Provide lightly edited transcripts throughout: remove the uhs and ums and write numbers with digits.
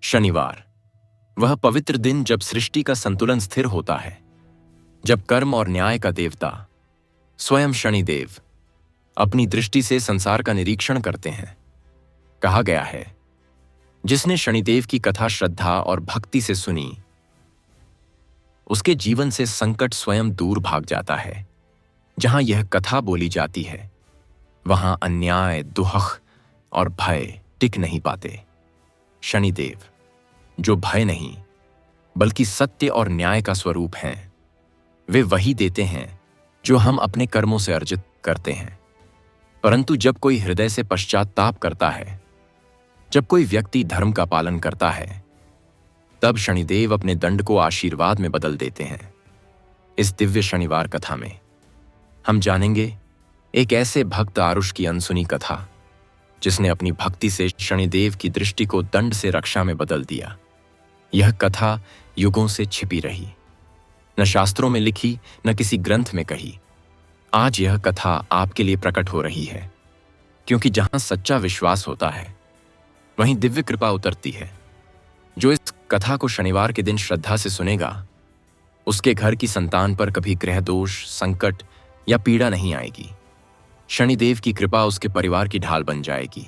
शनिवार, वह पवित्र दिन जब सृष्टि का संतुलन स्थिर होता है, जब कर्म और न्याय का देवता स्वयं शनिदेव अपनी दृष्टि से संसार का निरीक्षण करते हैं। कहा गया है, जिसने शनिदेव की कथा श्रद्धा और भक्ति से सुनी, उसके जीवन से संकट स्वयं दूर भाग जाता है। जहां यह कथा बोली जाती है, वहां अन्याय, दुहख और भय टिक नहीं पाते। शनिदेव, जो भय नहीं बल्कि सत्य और न्याय का स्वरूप हैं, वे वही देते हैं जो हम अपने कर्मों से अर्जित करते हैं। परंतु जब कोई हृदय से पश्चाताप करता है, जब कोई व्यक्ति धर्म का पालन करता है, तब शनिदेव अपने दंड को आशीर्वाद में बदल देते हैं। इस दिव्य शनिवार कथा में हम जानेंगे एक ऐसे भक्त आरुष की अनसुनी कथा, जिसने अपनी भक्ति से शनिदेव की दृष्टि को दंड से रक्षा में बदल दिया। यह कथा युगों से छिपी रही, न शास्त्रों में लिखी, न किसी ग्रंथ में कही। आज यह कथा आपके लिए प्रकट हो रही है, क्योंकि जहां सच्चा विश्वास होता है, वहीं दिव्य कृपा उतरती है। जो इस कथा को शनिवार के दिन श्रद्धा से सुनेगा, उसके घर की संतान पर कभी ग्रह दोष, संकट या पीड़ा नहीं आएगी। शनिदेव की कृपा उसके परिवार की ढाल बन जाएगी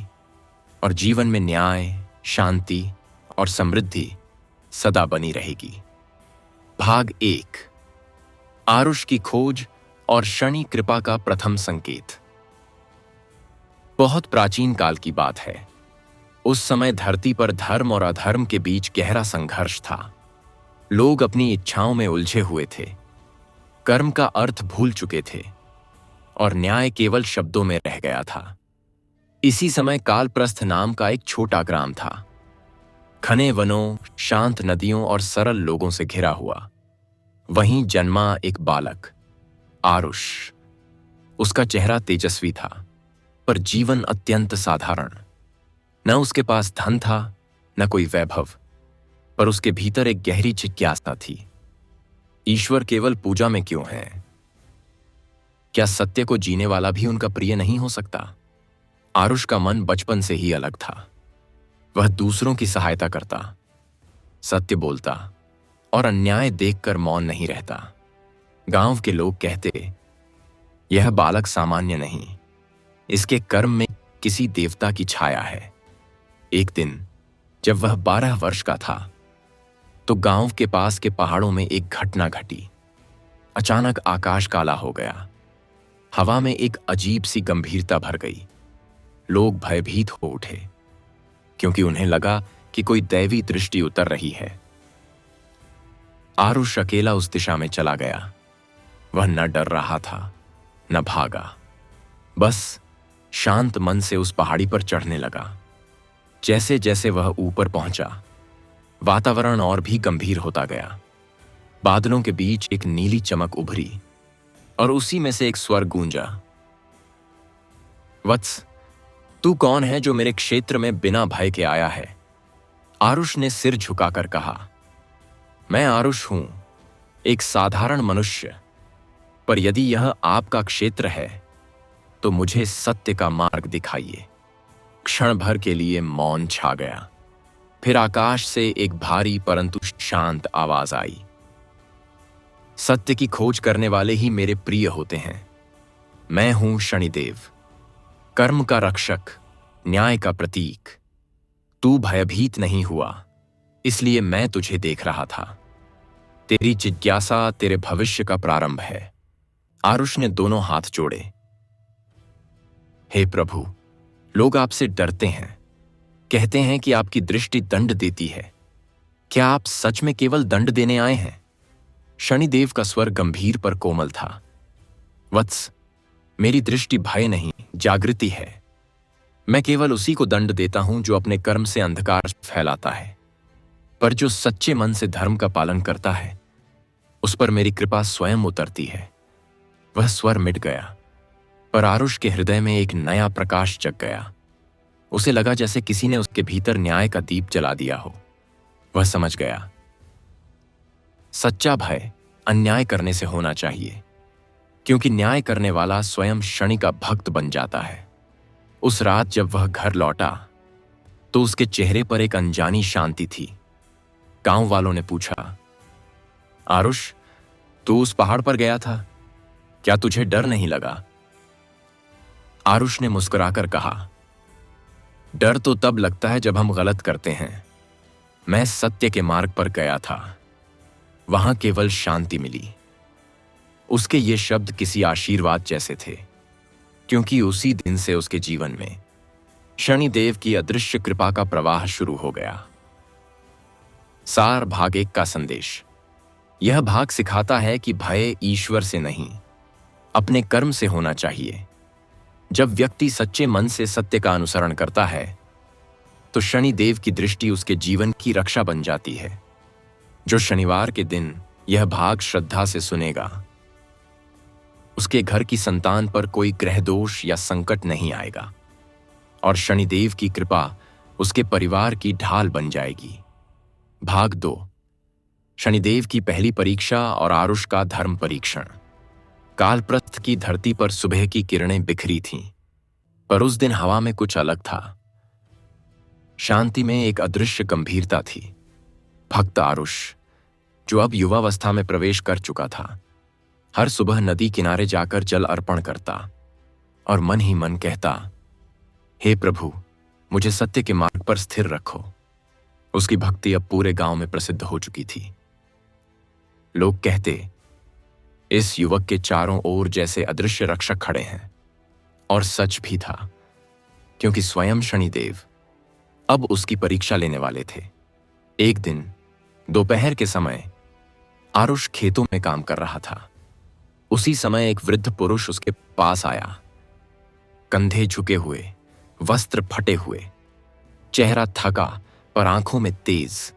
और जीवन में न्याय, शांति और समृद्धि सदा बनी रहेगी। भाग 1, आरुष की खोज और शनि कृपा का प्रथम संकेत। बहुत प्राचीन काल की बात है। उस समय धरती पर धर्म और अधर्म के बीच गहरा संघर्ष था। लोग अपनी इच्छाओं में उलझे हुए थे, कर्म का अर्थ भूल चुके थे और न्याय केवल शब्दों में रह गया था। इसी समय कालप्रस्थ नाम का एक छोटा ग्राम था, घने वनों, शांत नदियों और सरल लोगों से घिरा हुआ। वहीं जन्मा एक बालक, आरुष। उसका चेहरा तेजस्वी था, पर जीवन अत्यंत साधारण। न उसके पास धन था, न कोई वैभव, पर उसके भीतर एक गहरी जिज्ञासा थी। ईश्वर केवल पूजा में क्यों है? क्या सत्य को जीने वाला भी उनका प्रिय नहीं हो सकता? आरुष का मन बचपन से ही अलग था। वह दूसरों की सहायता करता, सत्य बोलता और अन्याय देखकर मौन नहीं रहता। गांव के लोग कहते, यह बालक सामान्य नहीं, इसके कर्म में किसी देवता की छाया है। एक दिन जब वह 12 वर्ष का था, तो गांव के पास के पहाड़ों में एक घटना घटी। अचानक आकाश काला हो गया, हवा में एक अजीब सी गंभीरता भर गई। लोग भयभीत हो उठे, क्योंकि उन्हें लगा कि कोई दैवी दृष्टि उतर रही है। आरुष अकेला उस दिशा में चला गया। वह न डर रहा था, न भागा, बस शांत मन से उस पहाड़ी पर चढ़ने लगा। जैसे जैसे वह ऊपर पहुंचा, वातावरण और भी गंभीर होता गया। बादलों के बीच एक नीली चमक उभरी और उसी में से एक स्वर गूंजा, वत्स, तू कौन है जो मेरे क्षेत्र में बिना भय के आया है? आरुष ने सिर झुकाकर कहा, मैं आरुष हूं, एक साधारण मनुष्य, पर यदि यह आपका क्षेत्र है तो मुझे सत्य का मार्ग दिखाइए। क्षण भर के लिए मौन छा गया। फिर आकाश से एक भारी परंतु शांत आवाज आई, सत्य की खोज करने वाले ही मेरे प्रिय होते हैं। मैं हूं शनिदेव, कर्म का रक्षक, न्याय का प्रतीक। तू भयभीत नहीं हुआ, इसलिए मैं तुझे देख रहा था। तेरी जिज्ञासा तेरे भविष्य का प्रारंभ है। आरुष ने दोनों हाथ जोड़े, हे प्रभु, लोग आपसे डरते हैं, कहते हैं कि आपकी दृष्टि दंड देती है। क्या आप सच में केवल दंड देने आए हैं? शनिदेव का स्वर गंभीर पर कोमल था, वत्स, मेरी दृष्टि भय नहीं, जागृति है। मैं केवल उसी को दंड देता हूं जो अपने कर्म से अंधकार फैलाता है, पर जो सच्चे मन से धर्म का पालन करता है, उस पर मेरी कृपा स्वयं उतरती है। वह स्वर मिट गया, पर आरुष के हृदय में एक नया प्रकाश जग गया। उसे लगा जैसे किसी ने उसके भीतर न्याय का दीप जला दिया हो। वह समझ गया, सच्चा भय अन्याय करने से होना चाहिए, क्योंकि न्याय करने वाला स्वयं शनि का भक्त बन जाता है। उस रात जब वह घर लौटा, तो उसके चेहरे पर एक अनजानी शांति थी। गांव वालों ने पूछा, आरुष, तू उस पहाड़ पर गया था, क्या तुझे डर नहीं लगा? आरुष ने मुस्कुराकर कहा, डर तो तब लगता है जब हम गलत करते हैं। मैं सत्य के मार्ग पर गया था, वहां केवल शांति मिली। उसके ये शब्द किसी आशीर्वाद जैसे थे, क्योंकि उसी दिन से उसके जीवन में शनिदेव की अदृश्य कृपा का प्रवाह शुरू हो गया। सार भाग 1 का संदेश। यह भाग सिखाता है कि भय ईश्वर से नहीं, अपने कर्म से होना चाहिए। जब व्यक्ति सच्चे मन से सत्य का अनुसरण करता है तो शनिदेव की दृष्टि उसके जीवन की रक्षा बन जाती है। जो शनिवार के दिन यह भाग श्रद्धा से सुनेगा, उसके घर की संतान पर कोई ग्रह दोष या संकट नहीं आएगा और शनिदेव की कृपा उसके परिवार की ढाल बन जाएगी। भाग 2, शनिदेव की पहली परीक्षा और आरुष का धर्म परीक्षण। कालप्रस्थ की धरती पर सुबह की किरणें बिखरी थीं, पर उस दिन हवा में कुछ अलग था। शांति में एक अदृश्य गंभीरता थी। भक्त आरुष, जो अब युवावस्था में प्रवेश कर चुका था, हर सुबह नदी किनारे जाकर जल अर्पण करता और मन ही मन कहता, हे प्रभु, मुझे सत्य के मार्ग पर स्थिर रखो। उसकी भक्ति अब पूरे गांव में प्रसिद्ध हो चुकी थी। लोग कहते, इस युवक के चारों ओर जैसे अदृश्य रक्षक खड़े हैं। और सच भी था, क्योंकि स्वयं शनिदेव अब उसकी परीक्षा लेने वाले थे। एक दिन दोपहर के समय आरुष खेतों में काम कर रहा था। उसी समय एक वृद्ध पुरुष उसके पास आया, कंधे झुके हुए, वस्त्र फटे हुए, चेहरा थका पर आंखों में तेज।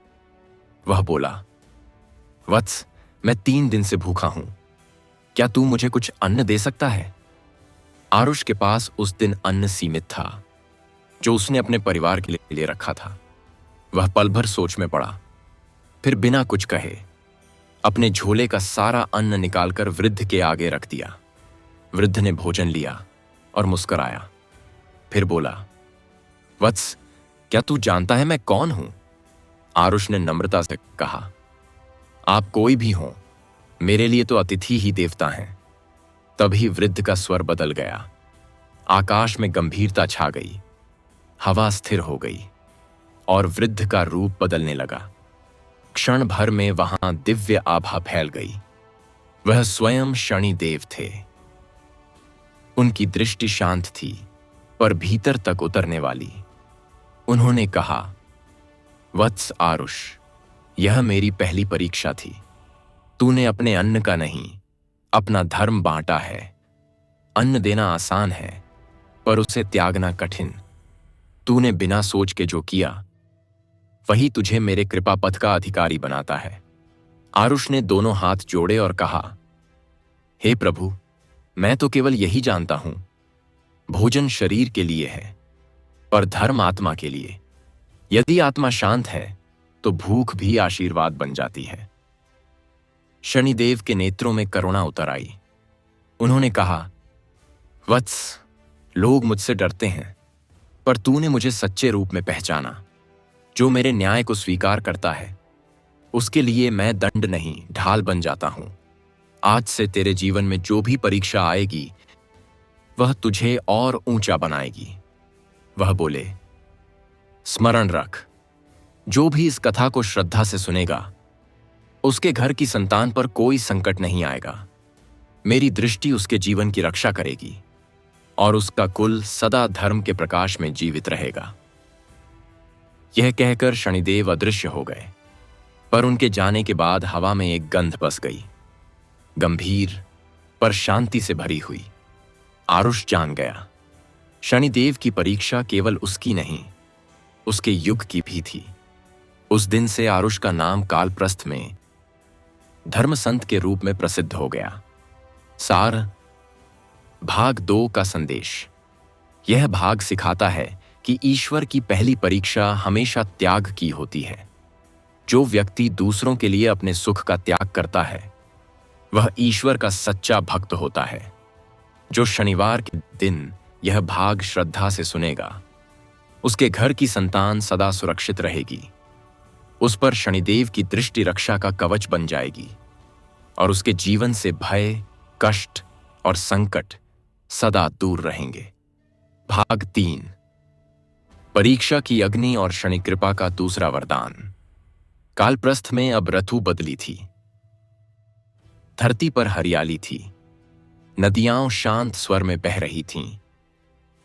वह बोला, वत्स, मैं 3 दिन से भूखा हूं, क्या तू मुझे कुछ अन्न दे सकता है? आरुष के पास उस दिन अन्न सीमित था, जो उसने अपने परिवार के लिए रखा था। वह पल भर सोच में पड़ा, फिर बिना कुछ कहे अपने झोले का सारा अन्न निकालकर वृद्ध के आगे रख दिया। वृद्ध ने भोजन लिया और मुस्कुराया, फिर बोला, वत्स, क्या तू जानता है मैं कौन हूं? आरुष ने नम्रता से कहा, आप कोई भी हो, मेरे लिए तो अतिथि ही देवता हैं। तभी वृद्ध का स्वर बदल गया। आकाश में गंभीरता छा गई, हवा स्थिर हो गई और वृद्ध का रूप बदलने लगा। क्षण भर में वहां दिव्य आभा फैल गई। वह स्वयं शनिदेव थे। उनकी दृष्टि शांत थी, पर भीतर तक उतरने वाली। उन्होंने कहा, वत्स आरुष, यह मेरी पहली परीक्षा थी। तूने अपने अन्न का नहीं, अपना धर्म बांटा है। अन्न देना आसान है, पर उसे त्यागना कठिन। तूने बिना सोच के जो किया, वही तुझे मेरे कृपा पथ का अधिकारी बनाता है। आरुष ने दोनों हाथ जोड़े और कहा, हे प्रभु, मैं तो केवल यही जानता हूं, भोजन शरीर के लिए है, पर धर्म आत्मा के लिए। यदि आत्मा शांत है तो भूख भी आशीर्वाद बन जाती है। शनिदेव के नेत्रों में करुणा उतर आई। उन्होंने कहा, वत्स, लोग मुझसे डरते हैं, पर तूने मुझे सच्चे रूप में पहचाना। जो मेरे न्याय को स्वीकार करता है, उसके लिए मैं दंड नहीं, ढाल बन जाता हूं। आज से तेरे जीवन में जो भी परीक्षा आएगी, वह तुझे और ऊंचा बनाएगी। वह बोले, स्मरण रख, जो भी इस कथा को श्रद्धा से सुनेगा, उसके घर की संतान पर कोई संकट नहीं आएगा। मेरी दृष्टि उसके जीवन की रक्षा करेगी और उसका कुल सदा धर्म के प्रकाश में जीवित रहेगा। यह कहकर शनिदेव अदृश्य हो गए, पर उनके जाने के बाद हवा में एक गंध बस गई, गंभीर पर शांति से भरी हुई। आरुष जान गया, शनिदेव की परीक्षा केवल उसकी नहीं, उसके युग की भी थी। उस दिन से आरुष का नाम कालप्रस्थ में धर्म संत के रूप में प्रसिद्ध हो गया। सार भाग 2 का संदेश। यह भाग सिखाता है कि ईश्वर की पहली परीक्षा हमेशा त्याग की होती है। जो व्यक्ति दूसरों के लिए अपने सुख का त्याग करता है, वह ईश्वर का सच्चा भक्त होता है। जो शनिवार के दिन यह भाग श्रद्धा से सुनेगा, उसके घर की संतान सदा सुरक्षित रहेगी। उस पर शनिदेव की दृष्टि रक्षा का कवच बन जाएगी और उसके जीवन से भय, कष्ट और संकट सदा दूर रहेंगे। भाग 3। परीक्षा की अग्नि और शनि कृपा का दूसरा वरदान। कालप्रस्थ में अब ऋतु बदली थी। धरती पर हरियाली थी, नदियां शांत स्वर में बह रही थीं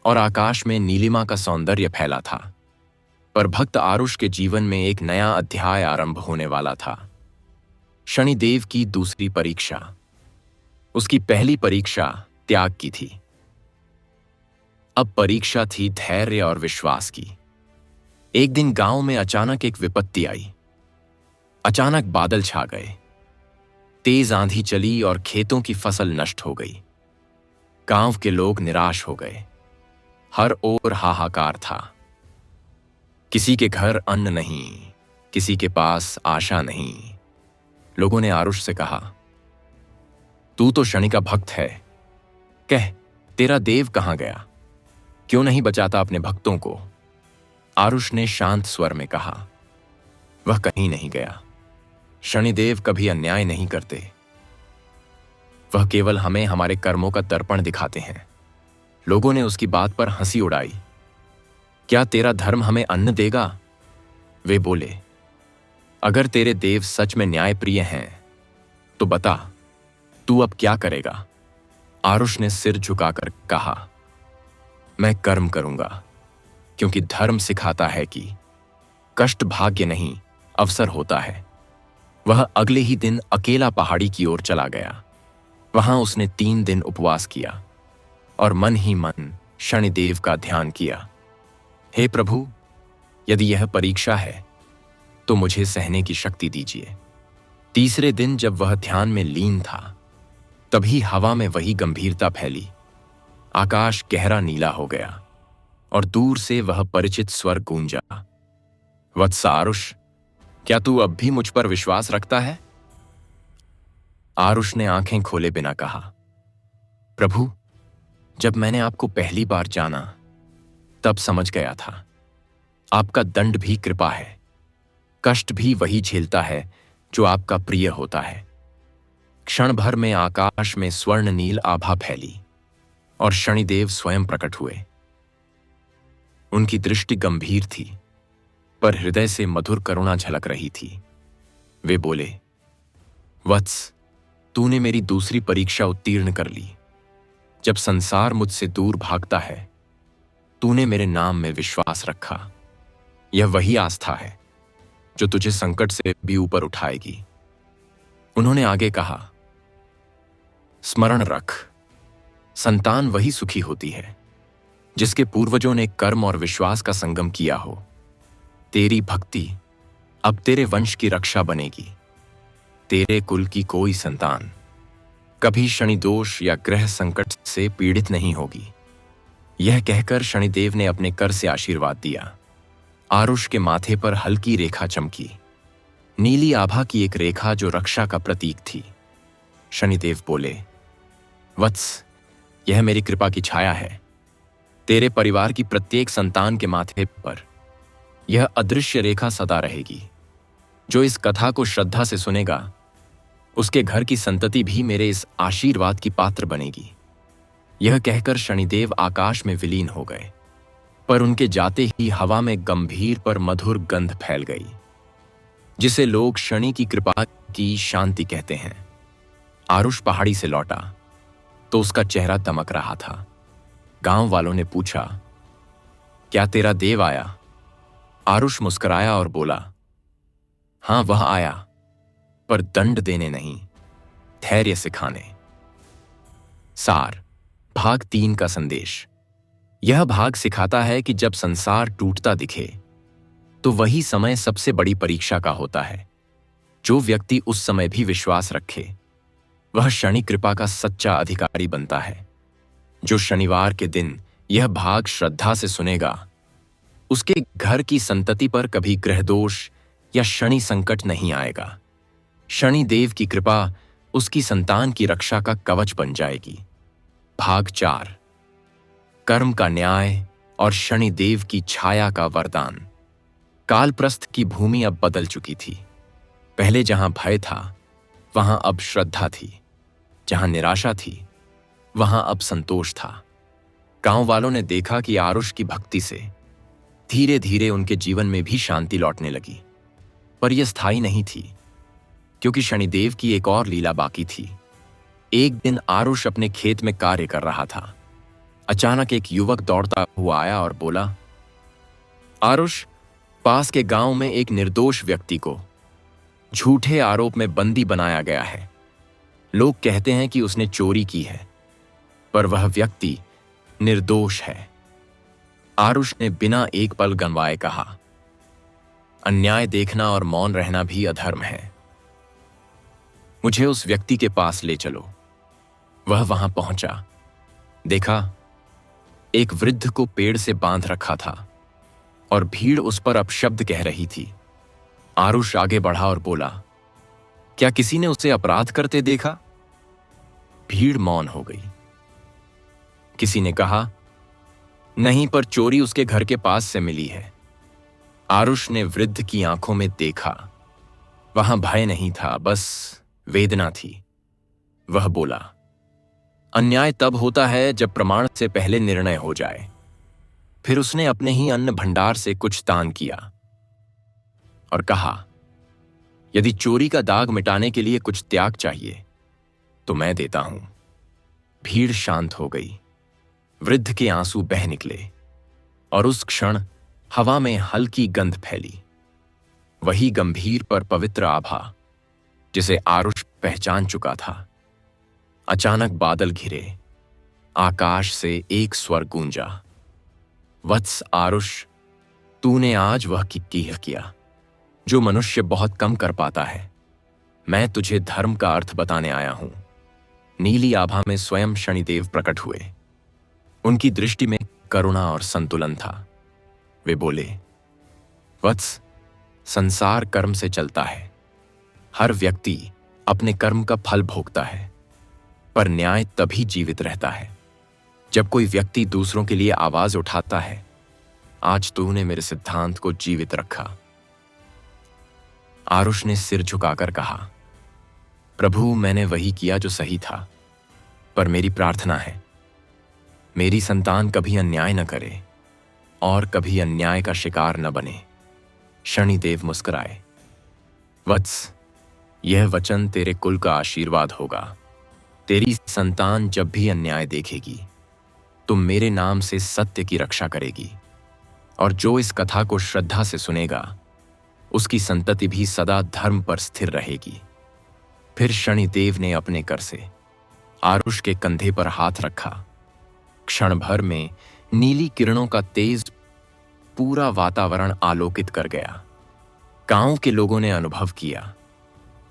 और आकाश में नीलिमा का सौंदर्य फैला था। पर भक्त आरुष के जीवन में एक नया अध्याय आरंभ होने वाला था। शनिदेव की दूसरी परीक्षा। उसकी पहली परीक्षा त्याग की थी, अब परीक्षा थी धैर्य और विश्वास की। एक दिन गांव में अचानक एक विपत्ति आई। अचानक बादल छा गए, तेज आंधी चली और खेतों की फसल नष्ट हो गई। गांव के लोग निराश हो गए। हर ओर हाहाकार था। किसी के घर अन्न नहीं, किसी के पास आशा नहीं। लोगों ने आरुष से कहा, तू तो शनि का भक्त है, कह तेरा देव कहां गया? क्यों नहीं बचाता अपने भक्तों को? आरुष ने शांत स्वर में कहा, वह कहीं नहीं गया। शनिदेव कभी अन्याय नहीं करते। वह केवल हमें हमारे कर्मों का दर्पण दिखाते हैं। लोगों ने उसकी बात पर हंसी उड़ाई। क्या तेरा धर्म हमें अन्न देगा? वे बोले, अगर तेरे देव सच में न्यायप्रिय हैं तो बता, तू अब क्या करेगा? आरुष ने सिर झुकाकर कहा, मैं कर्म करूंगा, क्योंकि धर्म सिखाता है कि कष्ट भाग्य नहीं अवसर होता है। वह अगले ही दिन अकेला पहाड़ी की ओर चला गया। वहां उसने 3 दिन उपवास किया और मन ही मन शनिदेव का ध्यान किया। हे प्रभु, यदि यह परीक्षा है तो मुझे सहने की शक्ति दीजिए। तीसरे दिन जब वह ध्यान में लीन था, तभी हवा में वही गंभीरता फैली। आकाश गहरा नीला हो गया और दूर से वह परिचित स्वर गूंजा, वत्स आरुष, क्या तू अब भी मुझ पर विश्वास रखता है? आरुष ने आंखें खोले बिना कहा, प्रभु, जब मैंने आपको पहली बार जाना तब समझ गया था, आपका दंड भी कृपा है। कष्ट भी वही झेलता है जो आपका प्रिय होता है। क्षण भर में आकाश में स्वर्ण नील आभा फैली और शनिदेव स्वयं प्रकट हुए। उनकी दृष्टि गंभीर थी, पर हृदय से मधुर करुणा झलक रही थी। वे बोले, वत्स, तूने मेरी दूसरी परीक्षा उत्तीर्ण कर ली। जब संसार मुझसे दूर भागता है, तूने मेरे नाम में विश्वास रखा। यह वही आस्था है जो तुझे संकट से भी ऊपर उठाएगी। उन्होंने आगे कहा, स्मरण रख, संतान वही सुखी होती है जिसके पूर्वजों ने कर्म और विश्वास का संगम किया हो। तेरी भक्ति अब तेरे वंश की रक्षा बनेगी। तेरे कुल की कोई संतान कभी शनि दोष या ग्रह संकट से पीड़ित नहीं होगी। यह कहकर शनिदेव ने अपने कर से आशीर्वाद दिया। आरुष के माथे पर हल्की रेखा चमकी, नीली आभा की एक रेखा जो रक्षा का प्रतीक थी। शनिदेव बोले, वत्स, यह मेरी कृपा की छाया है। तेरे परिवार की प्रत्येक संतान के माथे पर यह अदृश्य रेखा सदा रहेगी। जो इस कथा को श्रद्धा से सुनेगा, उसके घर की संतति भी मेरे इस आशीर्वाद की पात्र बनेगी। यह कहकर शनिदेव आकाश में विलीन हो गए, पर उनके जाते ही हवा में गंभीर पर मधुर गंध फैल गई, जिसे लोग शनि की कृपा की शांति कहते हैं। आरुष पहाड़ी से लौटा तो उसका चेहरा दमक रहा था। गांव वालों ने पूछा, क्या तेरा देव आया? आरुष मुस्कुराया और बोला, हां, वह आया, पर दंड देने नहीं, धैर्य सिखाने। सार। भाग 3 का संदेश। यह भाग सिखाता है कि जब संसार टूटता दिखे तो वही समय सबसे बड़ी परीक्षा का होता है। जो व्यक्ति उस समय भी विश्वास रखे, वह शनि कृपा का सच्चा अधिकारी बनता है। जो शनिवार के दिन यह भाग श्रद्धा से सुनेगा, उसके घर की संतति पर कभी ग्रह दोष या शनि संकट नहीं आएगा। शनि देव की कृपा उसकी संतान की रक्षा का कवच बन जाएगी। भाग 4। कर्म का न्याय और शनिदेव की छाया का वरदान। कालप्रस्थ की भूमि अब बदल चुकी थी। पहले जहां भय था वहां अब श्रद्धा थी, जहां निराशा थी वहां अब संतोष था। गांव वालों ने देखा कि आरुष की भक्ति से धीरे धीरे उनके जीवन में भी शांति लौटने लगी। पर यह स्थायी नहीं थी, क्योंकि शनिदेव की एक और लीला बाकी थी। एक दिन आरुष अपने खेत में कार्य कर रहा था। अचानक एक युवक दौड़ता हुआ आया और बोला, आरुष, पास के गांव में एक निर्दोष व्यक्ति को झूठे आरोप में बंदी बनाया गया है। लोग कहते हैं कि उसने चोरी की है, पर वह व्यक्ति निर्दोष है। आरुष ने बिना एक पल गंवाए कहा, अन्याय देखना और मौन रहना भी अधर्म है। मुझे उस व्यक्ति के पास ले चलो। वह वहां पहुंचा। देखा, एक वृद्ध को पेड़ से बांध रखा था और भीड़ उस पर अपशब्द कह रही थी। आरुष आगे बढ़ा और बोला, क्या किसी ने उसे अपराध करते देखा? भीड़ मौन हो गई। किसी ने कहा, नहीं, पर चोरी उसके घर के पास से मिली है। आरुष ने वृद्ध की आंखों में देखा। वहां भय नहीं था, बस वेदना थी। वह बोला, अन्याय तब होता है जब प्रमाण से पहले निर्णय हो जाए। फिर उसने अपने ही अन्न भंडार से कुछ दान किया और कहा, यदि चोरी का दाग मिटाने के लिए कुछ त्याग चाहिए तो मैं देता हूं। भीड़ शांत हो गई। वृद्ध के आंसू बह निकले और उस क्षण हवा में हल्की गंध फैली। वही गंभीर पर पवित्र आभा जिसे आरुष पहचान चुका था। अचानक बादल घिरे। आकाश से एक स्वर गूंजा, वत्स आरुष, तूने आज वह किया जो मनुष्य बहुत कम कर पाता है। मैं तुझे धर्म का अर्थ बताने आया हूं। नीली आभा में स्वयं शनिदेव प्रकट हुए। उनकी दृष्टि में करुणा और संतुलन था। वे बोले, वत्स, संसार कर्म से चलता है। हर व्यक्ति अपने कर्म का फल भोगता है, पर न्याय तभी जीवित रहता है जब कोई व्यक्ति दूसरों के लिए आवाज उठाता है। आज तूने मेरे सिद्धांत को जीवित रखा। आरुष ने सिर झुकाकर कहा, प्रभु, मैंने वही किया जो सही था, पर मेरी प्रार्थना है, मेरी संतान कभी अन्याय न करे और कभी अन्याय का शिकार न बने। शनिदेव मुस्कुराए, वत्स, यह वचन तेरे कुल का आशीर्वाद होगा। तेरी संतान जब भी अन्याय देखेगी तुम मेरे नाम से सत्य की रक्षा करेगी, और जो इस कथा को श्रद्धा से सुनेगा उसकी संतति भी सदा धर्म पर स्थिर रहेगी। फिर शनिदेव ने अपने कर से आरुष के कंधे पर हाथ रखा। क्षण भर में नीली किरणों का तेज पूरा वातावरण आलोकित कर गया। गांव के लोगों ने अनुभव किया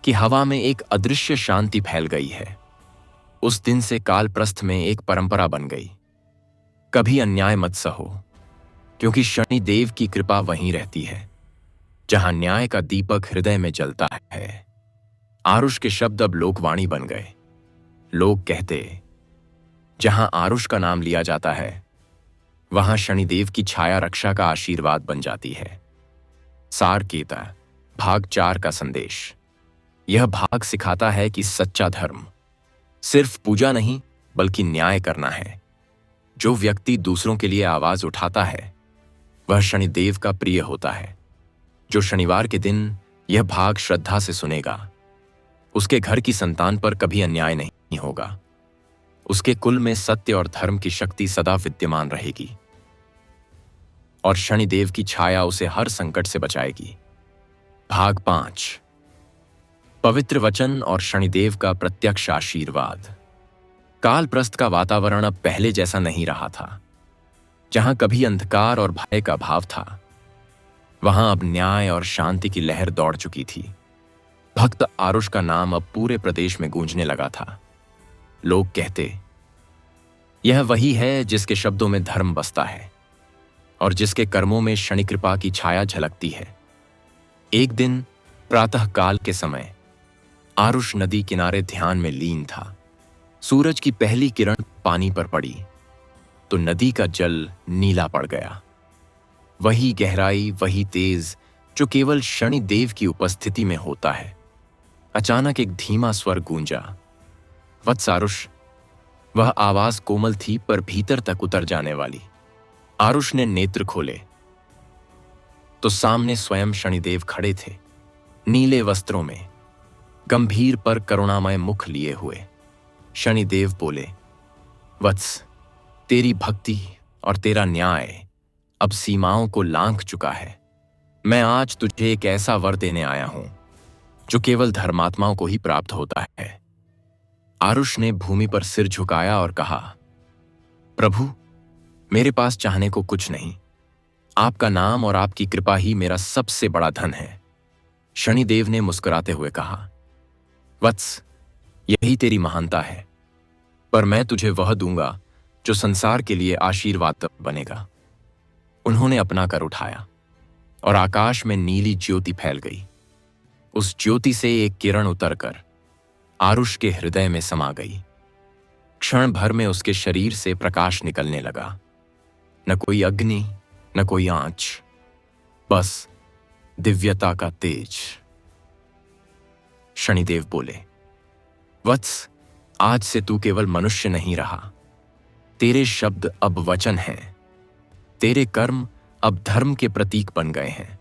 कि हवा में एक अदृश्य शांति फैल गई है। उस दिन से कालप्रस्थ में एक परंपरा बन गई, कभी अन्याय मत सहो, क्योंकि शनिदेव की कृपा वहीं रहती है जहां न्याय का दीपक हृदय में जलता है। आरुष के शब्द अब लोकवाणी बन गए। लोग कहते, जहां आरुष का नाम लिया जाता है वहां शनिदेव की छाया रक्षा का आशीर्वाद बन जाती है। सारकेता भाग 4 का संदेश। यह भाग सिखाता है कि सच्चा धर्म सिर्फ पूजा नहीं बल्कि न्याय करना है। जो व्यक्ति दूसरों के लिए आवाज उठाता है वह शनिदेव का प्रिय होता है। जो शनिवार के दिन यह भाग श्रद्धा से सुनेगा उसके घर की संतान पर कभी अन्याय नहीं होगा। उसके कुल में सत्य और धर्म की शक्ति सदा विद्यमान रहेगी और शनिदेव की छाया उसे हर संकट से बचाएगी। भाग 5, पवित्र वचन और शनिदेव का प्रत्यक्ष आशीर्वाद। कालप्रस्थ का वातावरण अब पहले जैसा नहीं रहा था। जहां कभी अंधकार और भय का भाव था वहां अब न्याय और शांति की लहर दौड़ चुकी थी। भक्त आरुष का नाम अब पूरे प्रदेश में गूंजने लगा था। लोग कहते, यह वही है जिसके शब्दों में धर्म बसता है और जिसके कर्मों में शनि कृपा की छाया झलकती है। एक दिन प्रातः काल के समय आरुष नदी किनारे ध्यान में लीन था। सूरज की पहली किरण पानी पर पड़ी। तो नदी का जल नीला पड़ गया। वही गहराई, वही तेज जो केवल शनिदेव की उपस्थिति में होता है। अचानक एक धीमा स्वर गूंजा, वत्स आरुष। वह आवाज कोमल थी पर भीतर तक उतर जाने वाली। आरुष ने नेत्र खोले तो सामने स्वयं शनिदेव खड़े थे, नीले वस्त्रों में, गंभीर पर करुणामय मुख लिए हुए। शनिदेव बोले, वत्स, तेरी भक्ति और तेरा न्याय अब सीमाओं को लांघ चुका है। मैं आज तुझे एक ऐसा वर देने आया हूं जो केवल धर्मात्माओं को ही प्राप्त होता है। आरुष ने भूमि पर सिर झुकाया और कहा, प्रभु, मेरे पास चाहने को कुछ नहीं। आपका नाम और आपकी कृपा ही मेरा सबसे बड़ा धन है। शनिदेव ने मुस्कुराते हुए कहा, वत्स, यही तेरी महानता है, पर मैं तुझे वह दूंगा जो संसार के लिए आशीर्वाद बनेगा। उन्होंने अपना कर उठाया और आकाश में नीली ज्योति फैल गई। उस ज्योति से एक किरण उतरकर आरुष के हृदय में समा गई। क्षण भर में उसके शरीर से प्रकाश निकलने लगा। न कोई अग्नि, न कोई आंच, बस दिव्यता का तेज। शनिदेव बोले, वत्स, आज से तू केवल मनुष्य नहीं रहा। तेरे शब्द अब वचन हैं। तेरे कर्म अब धर्म के प्रतीक बन गए हैं।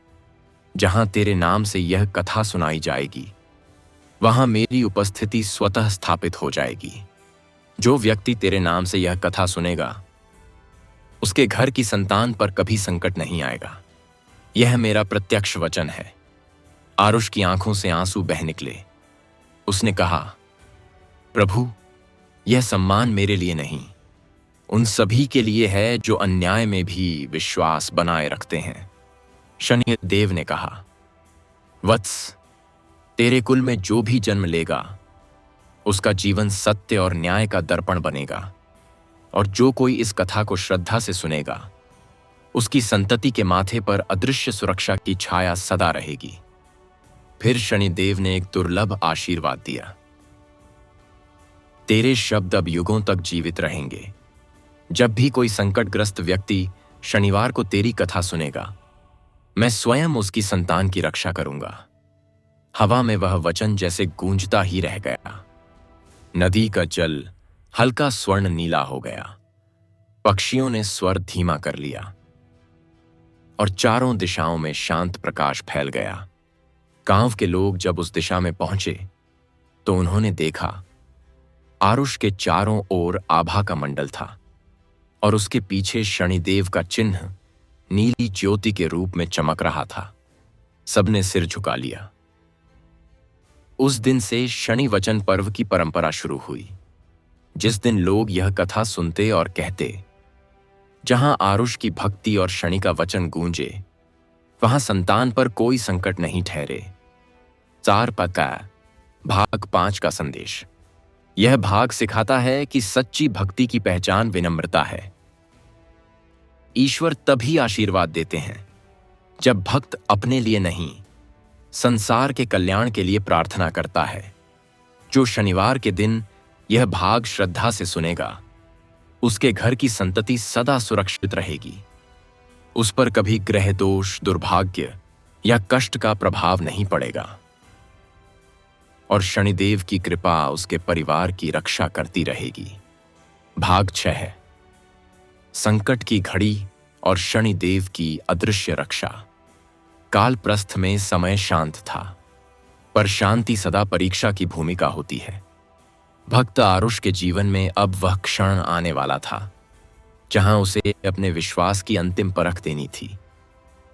जहां तेरे नाम से यह कथा सुनाई जाएगी, वहां मेरी उपस्थिति स्वतः स्थापित हो जाएगी। जो व्यक्ति तेरे नाम से यह कथा सुनेगा, उसके घर की संतान पर कभी संकट नहीं आएगा। यह मेरा प्रत्यक्ष वचन है। आरुष की आंखों से आंसू बह निकले। उसने कहा, प्रभु, यह सम्मान मेरे लिए नहीं, उन सभी के लिए है जो अन्याय में भी विश्वास बनाए रखते हैं। शनिदेव ने कहा, वत्स, तेरे कुल में जो भी जन्म लेगा, उसका जीवन सत्य और न्याय का दर्पण बनेगा, और जो कोई इस कथा को श्रद्धा से सुनेगा, उसकी संतति के माथे पर अदृश्य सुरक्षा की छाया सदा रहेगी। फिर शनिदेव ने एक दुर्लभ आशीर्वाद दिया, तेरे शब्द अब युगों तक जीवित रहेंगे। जब भी कोई संकटग्रस्त व्यक्ति शनिवार को तेरी कथा सुनेगा, मैं स्वयं उसकी संतान की रक्षा करूंगा। हवा में वह वचन जैसे गूंजता ही रह गया। नदी का जल हल्का स्वर्ण नीला हो गया। पक्षियों ने स्वर धीमा कर लिया और चारों दिशाओं में शांत प्रकाश फैल गया। गांव के लोग जब उस दिशा में पहुंचे तो उन्होंने देखा, आरुष के चारों ओर आभा का मंडल था और उसके पीछे शनिदेव का चिन्ह नीली ज्योति के रूप में चमक रहा था। सबने सिर झुका लिया। उस दिन से शनि वचन पर्व की परंपरा शुरू हुई, जिस दिन लोग यह कथा सुनते और कहते, जहां आरुष की भक्ति और शनि का वचन गूंजे, वहां संतान पर कोई संकट नहीं ठहरे। चार पता भाग 5 का संदेश। यह भाग सिखाता है कि सच्ची भक्ति की पहचान विनम्रता है। ईश्वर तभी आशीर्वाद देते हैं जब भक्त अपने लिए नहीं, संसार के कल्याण के लिए प्रार्थना करता है। जो शनिवार के दिन यह भाग श्रद्धा से सुनेगा, उसके घर की संतति सदा सुरक्षित रहेगी। उस पर कभी ग्रह दोष, दुर्भाग्य या कष्ट का प्रभाव नहीं पड़ेगा और शनिदेव की कृपा उसके परिवार की रक्षा करती रहेगी। भाग 6, संकट की घड़ी और शनिदेव की अदृश्य रक्षा। कालप्रस्थ में समय शांत था, पर शांति सदा परीक्षा की भूमिका होती है। भक्त आरुष के जीवन में अब वह क्षण आने वाला था जहां उसे अपने विश्वास की अंतिम परख देनी थी।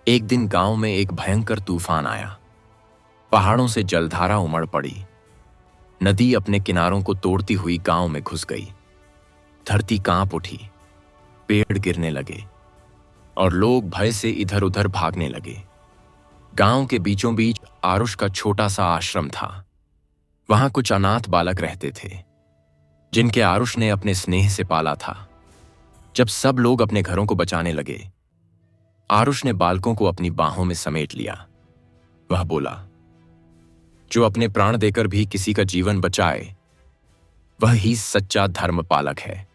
एक दिन गांव में एक भयंकर तूफान आया। पहाड़ों से जलधारा उमड़ पड़ी। नदी अपने किनारों को तोड़ती हुई गांव में घुस गई। धरती कांप उठी, पेड़ गिरने लगे और लोग भय से इधर उधर भागने लगे। गांव के बीचों बीच आरुष का छोटा सा आश्रम था। वहां कुछ अनाथ बालक रहते थे, जिनके आरुष ने अपने स्नेह से पाला था। जब सब लोग अपने घरों को बचाने लगे, आरुष ने बालकों को अपनी बाहों में समेट लिया। वह बोला, जो अपने प्राण देकर भी किसी का जीवन बचाए, वह ही सच्चा धर्म पालक है।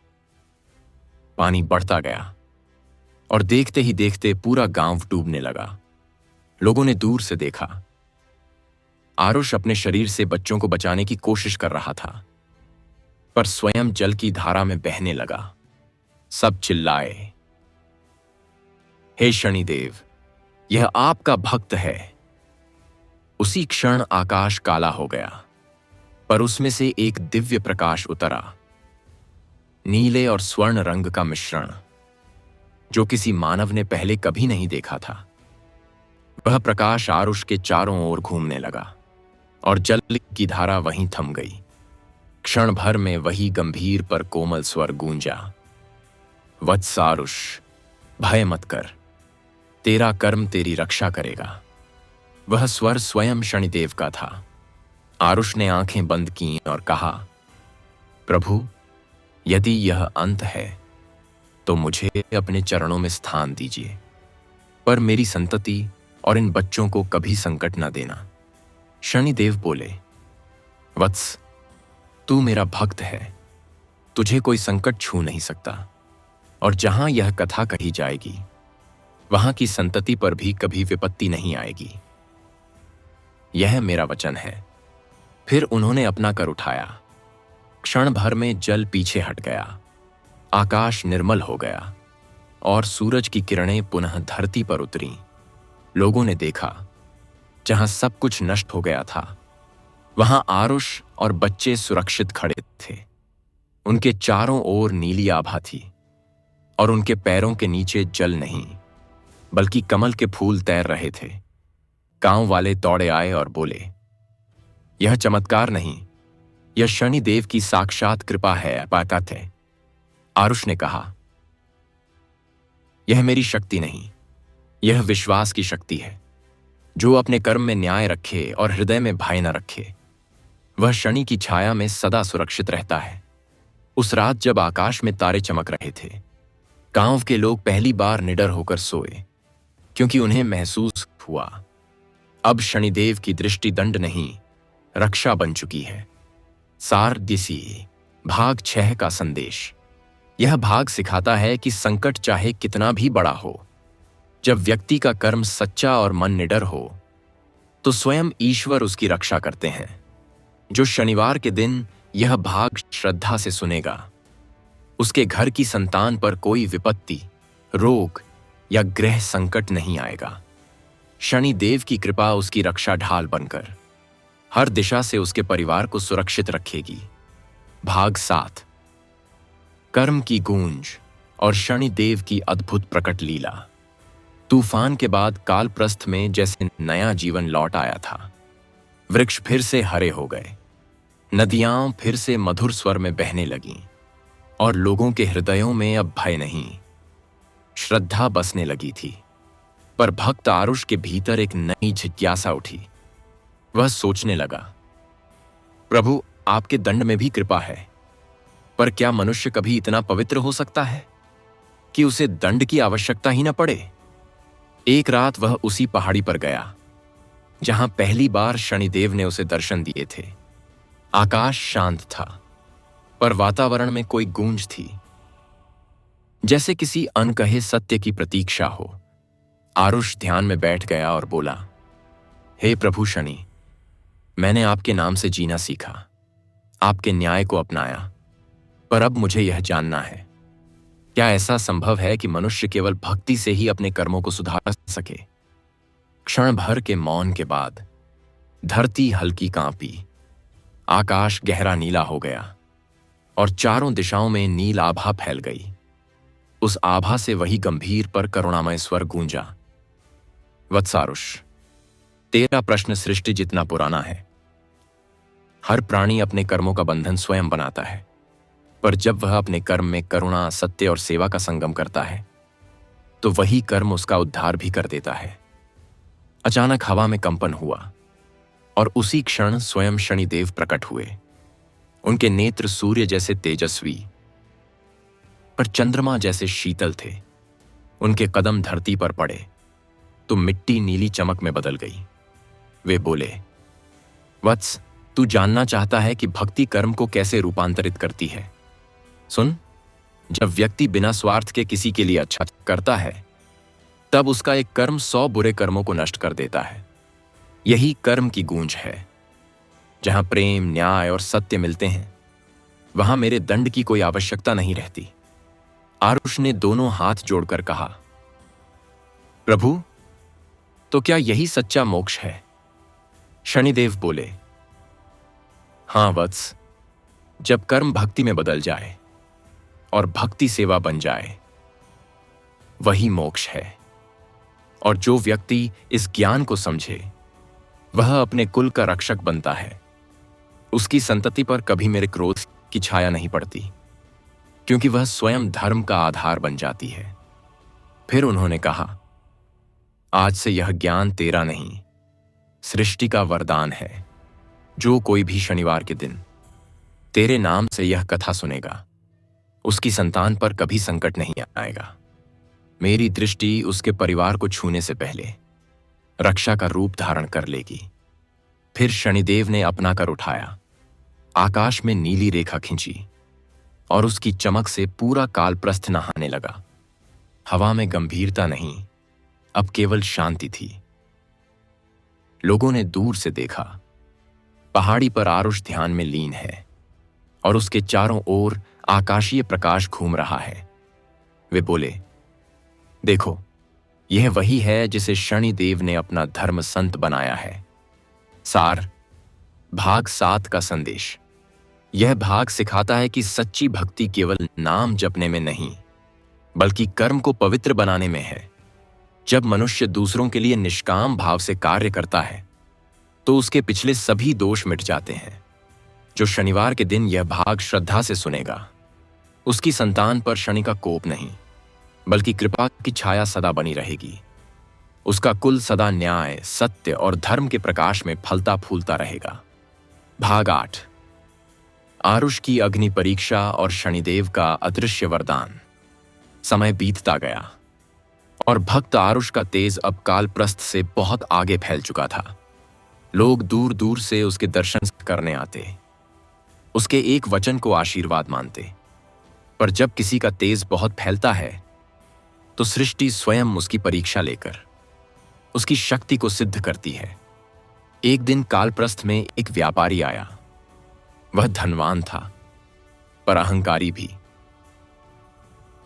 पानी बढ़ता गया और देखते ही देखते पूरा गांव डूबने लगा। लोगों ने दूर से देखा। आरुष अपने शरीर से बच्चों को बचाने की कोशिश कर रहा था, पर स्वयं जल की धारा में बहने लगा। सब चिल्लाए, हे शनिदेव, यह आपका भक्त है। उसी क्षण आकाश काला हो गया, पर उसमें से एक दिव्य प्रकाश उतरा, नीले और स्वर्ण रंग का मिश्रण, जो किसी मानव ने पहले कभी नहीं देखा था। वह प्रकाश आरुष के चारों ओर घूमने लगा और जल की धारा वहीं थम गई। क्षण भर में वही गंभीर पर कोमल स्वर गूंजा, वत्स आरुष, भय मत कर, तेरा कर्म तेरी रक्षा करेगा। वह स्वर स्वयं शनिदेव का था। आरुष ने आंखें बंद की और कहा, प्रभु, यदि यह अंत है तो मुझे अपने चरणों में स्थान दीजिए, पर मेरी संतति और इन बच्चों को कभी संकट न देना। शनिदेव बोले, वत्स, तू मेरा भक्त है, तुझे कोई संकट छू नहीं सकता, और जहां यह कथा कही जाएगी वहां की संतति पर भी कभी विपत्ति नहीं आएगी। यह मेरा वचन है। फिर उन्होंने अपना कर उठाया। क्षण भर में जल पीछे हट गया, आकाश निर्मल हो गया और सूरज की किरणें पुनः धरती पर उतरी। लोगों ने देखा, जहां सब कुछ नष्ट हो गया था वहां आरुष और बच्चे सुरक्षित खड़े थे। उनके चारों ओर नीली आभा थी और उनके पैरों के नीचे जल नहीं बल्कि कमल के फूल तैर रहे थे। गांव वाले दौड़े आए और बोले, यह चमत्कार नहीं, यह शनिदेव की साक्षात कृपा है, बात है। आरुष ने कहा, यह मेरी शक्ति नहीं, यह विश्वास की शक्ति है। जो अपने कर्म में न्याय रखे और हृदय में भय न रखे, वह शनि की छाया में सदा सुरक्षित रहता है। उस रात जब आकाश में तारे चमक रहे थे, गांव के लोग पहली बार निडर होकर सोए, क्योंकि उन्हें महसूस हुआ अब शनिदेव की दृष्टि दंड नहीं, रक्षा बन चुकी है। सार दिसी भाग 6 का संदेश। यह भाग सिखाता है कि संकट चाहे कितना भी बड़ा हो, जब व्यक्ति का कर्म सच्चा और मन निडर हो तो स्वयं ईश्वर उसकी रक्षा करते हैं। जो शनिवार के दिन यह भाग श्रद्धा से सुनेगा, उसके घर की संतान पर कोई विपत्ति, रोग या ग्रह संकट नहीं आएगा। शनि देव की कृपा उसकी रक्षा ढाल बनकर हर दिशा से उसके परिवार को सुरक्षित रखेगी। भाग 7, कर्म की गूंज और शनि देव की अद्भुत प्रकट लीला। तूफान के बाद कालप्रस्थ में जैसे नया जीवन लौट आया था। वृक्ष फिर से हरे हो गए, नदियां फिर से मधुर स्वर में बहने लगीं और लोगों के हृदयों में अब भय नहीं, श्रद्धा बसने लगी थी। पर भक्त आरुष के भीतर एक नई जिज्ञासा उठी। वह सोचने लगा, प्रभु, आपके दंड में भी कृपा है, पर क्या मनुष्य कभी इतना पवित्र हो सकता है कि उसे दंड की आवश्यकता ही न पड़े? एक रात वह उसी पहाड़ी पर गया जहां पहली बार शनिदेव ने उसे दर्शन दिए थे। आकाश शांत था, पर वातावरण में कोई गूंज थी, जैसे किसी अनकहे सत्य की प्रतीक्षा हो। आरुष ध्यान में बैठ गया और बोला, हे प्रभु शनि, मैंने आपके नाम से जीना सीखा, आपके न्याय को अपनाया, पर अब मुझे यह जानना है, क्या ऐसा संभव है कि मनुष्य केवल भक्ति से ही अपने कर्मों को सुधार सके? क्षण भर के मौन के बाद धरती हल्की कांपी, आकाश गहरा नीला हो गया और चारों दिशाओं में नील आभा फैल गई। उस आभा से वही गंभीर पर करुणामय स्वर गूंजा, वत्सारुष, तेरा प्रश्न सृष्टि जितना पुराना है। हर प्राणी अपने कर्मों का बंधन स्वयं बनाता है, पर जब वह अपने कर्म में करुणा, सत्य और सेवा का संगम करता है तो वही कर्म उसका उद्धार भी कर देता है। अचानक हवा में कंपन हुआ और उसी क्षण स्वयं शनिदेव प्रकट हुए। उनके नेत्र सूर्य जैसे तेजस्वी पर चंद्रमा जैसे शीतल थे। उनके कदम धरती पर पड़े तो मिट्टी नीली चमक में बदल गई। वे बोले, वत्स, तू जानना चाहता है कि भक्ति कर्म को कैसे रूपांतरित करती है? सुन, जब व्यक्ति बिना स्वार्थ के किसी के लिए अच्छा करता है, तब उसका एक कर्म 100 बुरे कर्मों को नष्ट कर देता है। यही कर्म की गूंज है। जहां प्रेम, न्याय और सत्य मिलते हैं, वहां मेरे दंड की कोई आवश्यकता नहीं रहती। आरुष ने दोनों हाथ जोड़कर कहा, प्रभु, तो क्या यही सच्चा मोक्ष है? शनिदेव बोले, हां वत्स, जब कर्म भक्ति में बदल जाए और भक्ति सेवा बन जाए, वही मोक्ष है। और जो व्यक्ति इस ज्ञान को समझे, वह अपने कुल का रक्षक बनता है। उसकी संतति पर कभी मेरे क्रोध की छाया नहीं पड़ती, क्योंकि वह स्वयं धर्म का आधार बन जाती है। फिर उन्होंने कहा, आज से यह ज्ञान तेरा नहीं, सृष्टि का वरदान है। जो कोई भी शनिवार के दिन तेरे नाम से यह कथा सुनेगा, उसकी संतान पर कभी संकट नहीं आएगा। मेरी दृष्टि उसके परिवार को छूने से पहले रक्षा का रूप धारण कर लेगी। फिर शनिदेव ने अपना कर उठाया, आकाश में नीली रेखा खींची और उसकी चमक से पूरा कालप्रस्थ नहाने लगा। हवा में गंभीरता नहीं, अब केवल शांति थी। लोगों ने दूर से देखा, पहाड़ी पर आरुष ध्यान में लीन है और उसके चारों ओर आकाशीय प्रकाश घूम रहा है। वे बोले, देखो, यह वही है जिसे शनिदेव ने अपना धर्म संत बनाया है। सार, भाग 7 का संदेश। यह भाग सिखाता है कि सच्ची भक्ति केवल नाम जपने में नहीं, बल्कि कर्म को पवित्र बनाने में है। जब मनुष्य दूसरों के लिए निष्काम भाव से कार्य करता है, तो उसके पिछले सभी दोष मिट जाते हैं। जो शनिवार के दिन यह भाग श्रद्धा से सुनेगा, उसकी संतान पर शनि का कोप नहीं, बल्कि कृपा की छाया सदा बनी रहेगी। उसका कुल सदा न्याय, सत्य और धर्म के प्रकाश में फलता फूलता रहेगा। भाग 8। आरुष की अग्नि परीक्षा और शनिदेव का अदृश्य वरदान। समय बीतता गया और भक्त आरुष का तेज अब कालप्रस्थ से बहुत आगे फैल चुका था। लोग दूर दूर से उसके दर्शन करने आते, उसके एक वचन को आशीर्वाद मानते। पर जब किसी का तेज बहुत फैलता है, तो सृष्टि स्वयं उसकी परीक्षा लेकर उसकी शक्ति को सिद्ध करती है। एक दिन कालप्रस्थ में एक व्यापारी आया। वह धनवान था, पर अहंकारी भी।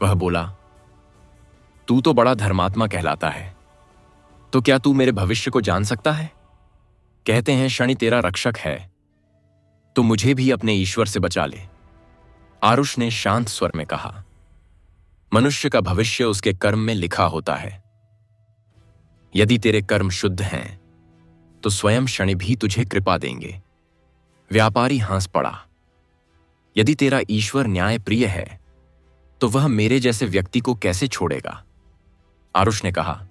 वह बोला, तू तो बड़ा धर्मात्मा कहलाता है, तो क्या तू मेरे भविष्य को जान सकता है? कहते हैं शनि तेरा रक्षक है, तो मुझे भी अपने ईश्वर से बचा ले। आरुष ने शांत स्वर में कहा, मनुष्य का भविष्य उसके कर्म में लिखा होता है। यदि तेरे कर्म शुद्ध हैं, तो स्वयं शनि भी तुझे कृपा देंगे। व्यापारी हंस पड़ा। यदि तेरा ईश्वर न्याय प्रिय है, तो वह मेरे जैसे व्यक्ति को कैसे छोड़ेगा? आरुष ने कहा,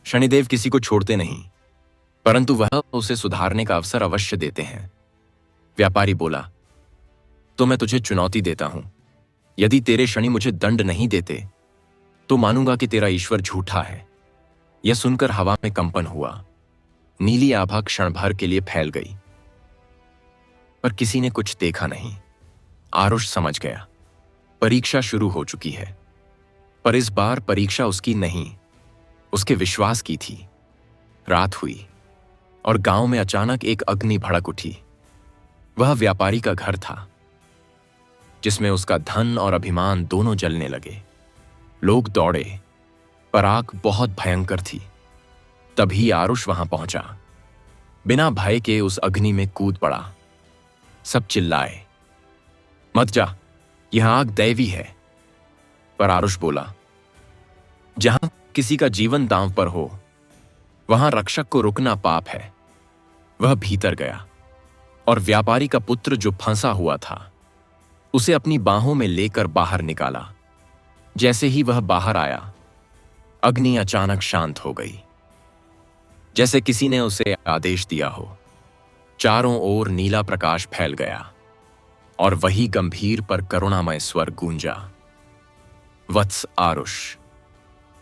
शनिदेव किसी को छोड़ते नहीं, परंतु वह उसे सुधारने का अवसर अवश्य देते हैं। व्यापारी बोला, तो मैं तुझे चुनौती देता हूं। यदि तेरे शनि मुझे दंड नहीं देते, तो मानूंगा कि तेरा ईश्वर झूठा है। यह सुनकर हवा में कंपन हुआ। नीली आभा क्षण भर के लिए फैल गई, पर किसी ने कुछ देखा नहीं। आरुष समझ गया, परीक्षा शुरू हो चुकी है। पर इस बार परीक्षा उसकी नहीं, उसके विश्वास की थी। रात हुई और गांव में अचानक एक अग्नि भड़क उठी। वह व्यापारी का घर था, जिसमें उसका धन और अभिमान दोनों जलने लगे। लोग दौड़े, पर आग बहुत भयंकर थी। तभी आरुष वहां पहुंचा। बिना भय के उस अग्नि में कूद पड़ा। सब चिल्लाए, मत जा, यह आग दैवी है। पर आरुष बोला, जहां किसी का जीवन दांव पर हो, वहां रक्षक को रुकना पाप है। वह भीतर गया और व्यापारी का पुत्र जो फंसा हुआ था, उसे अपनी बाहों में लेकर बाहर निकाला। जैसे ही वह बाहर आया, अग्नि अचानक शांत हो गई, जैसे किसी ने उसे आदेश दिया हो। चारों ओर नीला प्रकाश फैल गया और वही गंभीर पर करुणामय स्वर गूंजा, वत्स आरुष,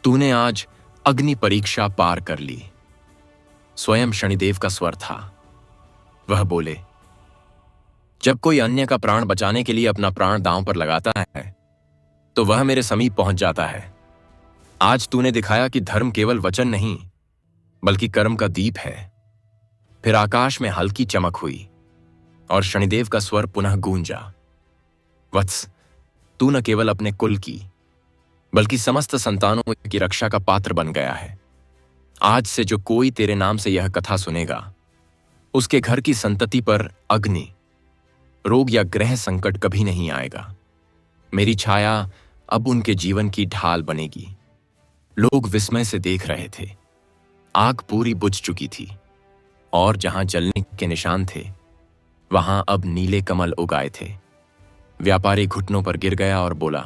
तूने आज अग्नि परीक्षा पार कर ली। स्वयं शनिदेव का स्वर था। वह बोले, जब कोई अन्य का प्राण बचाने के लिए अपना प्राण दांव पर लगाता है, तो वह मेरे समीप पहुंच जाता है। आज तूने दिखाया कि धर्म केवल वचन नहीं बल्कि कर्म का दीप है। फिर आकाश में हल्की चमक हुई और शनिदेव का स्वर पुनः गूंजा। वत्स, तू न केवल अपने कुल की बल्कि समस्त संतानों की रक्षा का पात्र बन गया है। आज से जो कोई तेरे नाम से यह कथा सुनेगा, उसके घर की संतति पर अग्नि, रोग या ग्रह संकट कभी नहीं आएगा। मेरी छाया अब उनके जीवन की ढाल बनेगी। लोग विस्मय से देख रहे थे। आग पूरी बुझ चुकी थी और जहां जलने के निशान थे वहां अब नीले कमल उगाए थे। व्यापारी घुटनों पर गिर गया और बोला,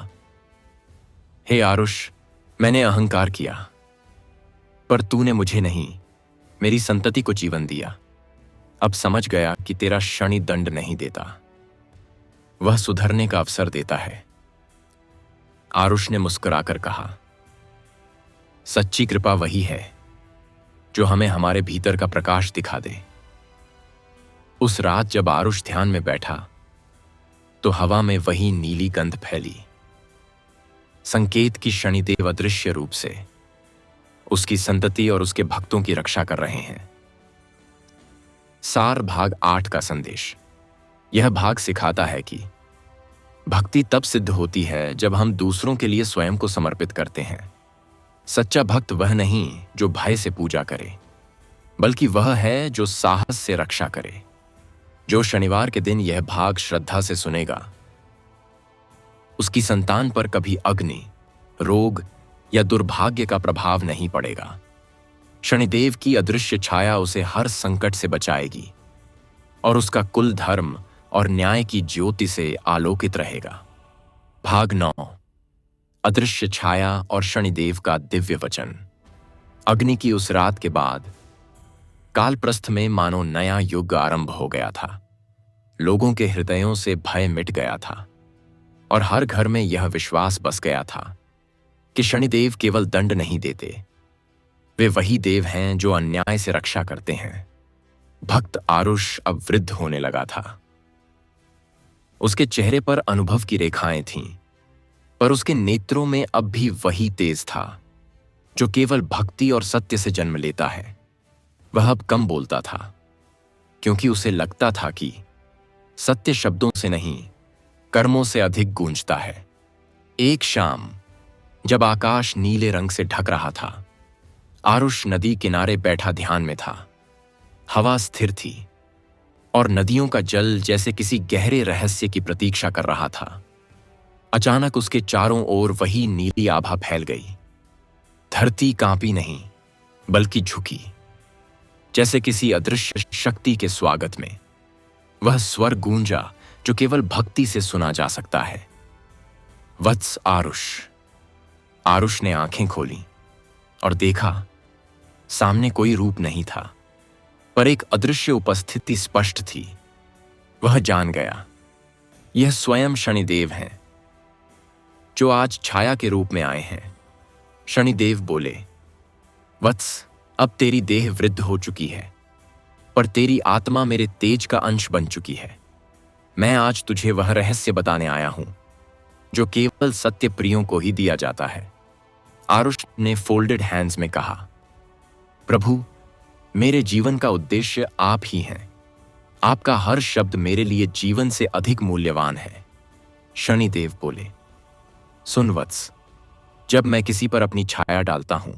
हे आरुष, मैंने अहंकार किया, पर तूने मुझे नहीं, मेरी संतति को जीवन दिया। अब समझ गया कि तेरा शनि दंड नहीं देता, वह सुधरने का अवसर देता है। आरुष ने मुस्कुराकर कहा, सच्ची कृपा वही है जो हमें हमारे भीतर का प्रकाश दिखा दे। उस रात जब आरुष ध्यान में बैठा तो हवा में वही नीली गंध फैली, संकेत की शनिदेव अदृश्य रूप से उसकी संतति और उसके भक्तों की रक्षा कर रहे हैं। सार भाग 8 का संदेश। यह भाग सिखाता है कि भक्ति तब सिद्ध होती है जब हम दूसरों के लिए स्वयं को समर्पित करते हैं। सच्चा भक्त वह नहीं जो भय से पूजा करे, बल्कि वह है जो साहस से रक्षा करे। जो शनिवार के दिन यह भाग श्रद्धा से सुनेगा, उसकी संतान पर कभी अग्नि, रोग या दुर्भाग्य का प्रभाव नहीं पड़ेगा। शनिदेव की अदृश्य छाया उसे हर संकट से बचाएगी और उसका कुल धर्म और न्याय की ज्योति से आलोकित रहेगा। भाग 9, अदृश्य छाया और शनिदेव का दिव्य वचन। अग्नि की उस रात के बाद कालप्रस्थ में मानो नया युग आरंभ हो गया था। लोगों के हृदयों से भय मिट गया था और हर घर में यह विश्वास बस गया था कि शनिदेव केवल दंड नहीं देते, वे वही देव हैं जो अन्याय से रक्षा करते हैं। भक्त आरुष अब वृद्ध होने लगा था। उसके चेहरे पर अनुभव की रेखाएं थीं, पर उसके नेत्रों में अब भी वही तेज था जो केवल भक्ति और सत्य से जन्म लेता है। वह अब कम बोलता था क्योंकि उसे लगता था कि सत्य शब्दों से नहीं, कर्मों से अधिक गूंजता है। एक शाम जब आकाश नीले रंग से ढक रहा था, आरुष नदी किनारे बैठा ध्यान में था। हवा स्थिर थी और नदियों का जल जैसे किसी गहरे रहस्य की प्रतीक्षा कर रहा था। अचानक उसके चारों ओर वही नीली आभा फैल गई। धरती कांपी नहीं बल्कि झुकी, जैसे किसी अदृश्य शक्ति के स्वागत में। वह स्वर गूंजा जो केवल भक्ति से सुना जा सकता है, वत्स आरुष। आरुष ने आंखें खोली और देखा, सामने कोई रूप नहीं था, पर एक अदृश्य उपस्थिति स्पष्ट थी। वह जान गया, यह स्वयं शनिदेव हैं जो आज छाया के रूप में आए हैं। शनिदेव बोले, वत्स, अब तेरी देह वृद्ध हो चुकी है, पर तेरी आत्मा मेरे तेज का अंश बन चुकी है। मैं आज तुझे वह रहस्य बताने आया हूं जो केवल सत्य प्रियों को ही दिया जाता है। आरुष ने फोल्डेड हैंड्स में कहा, प्रभु, मेरे जीवन का उद्देश्य आप ही हैं। आपका हर शब्द मेरे लिए जीवन से अधिक मूल्यवान है। शनिदेव बोले, सुन वत्स, जब मैं किसी पर अपनी छाया डालता हूं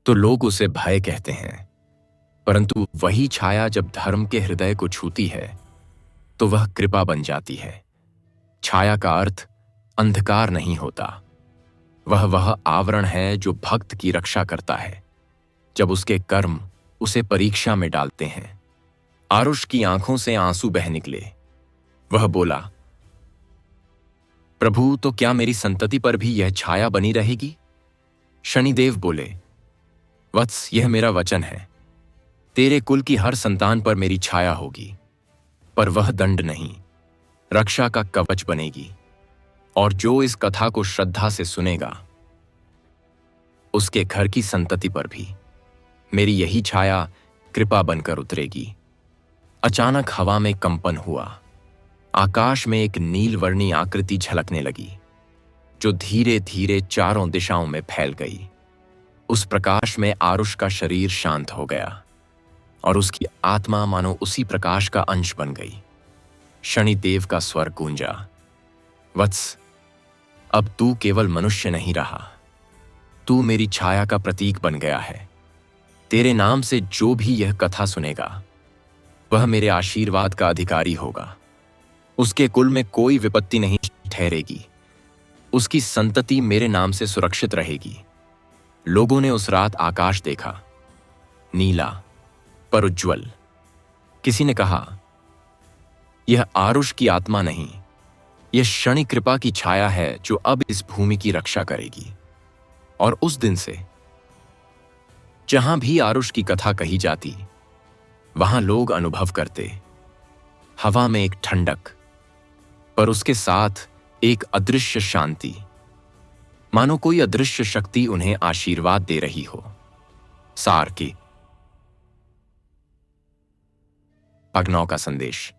तो लोग उसे भय कहते हैं, परंतु वही छाया जब धर्म के हृदय को छूती है तो वह कृपा बन जाती है। छाया का अर्थ अंधकार नहीं होता, वह आवरण है जो भक्त की रक्षा करता है जब उसके कर्म उसे परीक्षा में डालते हैं। आरुष की आंखों से आंसू बह निकले। वह बोला, प्रभु, तो क्या मेरी संतति पर भी यह छाया बनी रहेगी? शनिदेव बोले, वत्स, यह मेरा वचन है, तेरे कुल की हर संतान पर मेरी छाया होगी, पर वह दंड नहीं, रक्षा का कवच बनेगी। और जो इस कथा को श्रद्धा से सुनेगा, उसके घर की संतति पर भी मेरी यही छाया कृपा बनकर उतरेगी। अचानक हवा में कंपन हुआ। आकाश में एक नीलवर्णी आकृति झलकने लगी। जो धीरे धीरे चारों दिशाओं में फैल गई। उस प्रकाश में आरुष का शरीर शांत हो गया और उसकी आत्मा मानो उसी प्रकाश का अंश बन गई। शनिदेव का स्वर गूंजा, वत्स, अब तू केवल मनुष्य नहीं रहा, तू मेरी छाया का प्रतीक बन गया है। तेरे नाम से जो भी यह कथा सुनेगा वह मेरे आशीर्वाद का अधिकारी होगा। उसके कुल में कोई विपत्ति नहीं ठहरेगी, उसकी संतति मेरे नाम से सुरक्षित रहेगी। लोगों ने उस रात आकाश देखा, नीला पर उज्ज्वल। किसी ने कहा, यह आरुष की आत्मा नहीं, यह शनि कृपा की छाया है जो अब इस भूमि की रक्षा करेगी। और उस दिन से जहां भी आरुष की कथा कही जाती, वहां लोग अनुभव करते हवा में एक ठंडक, पर उसके साथ एक अदृश्य शांति, मानो कोई अदृश्य शक्ति उन्हें आशीर्वाद दे रही हो। सार की भाग 9 का संदेश।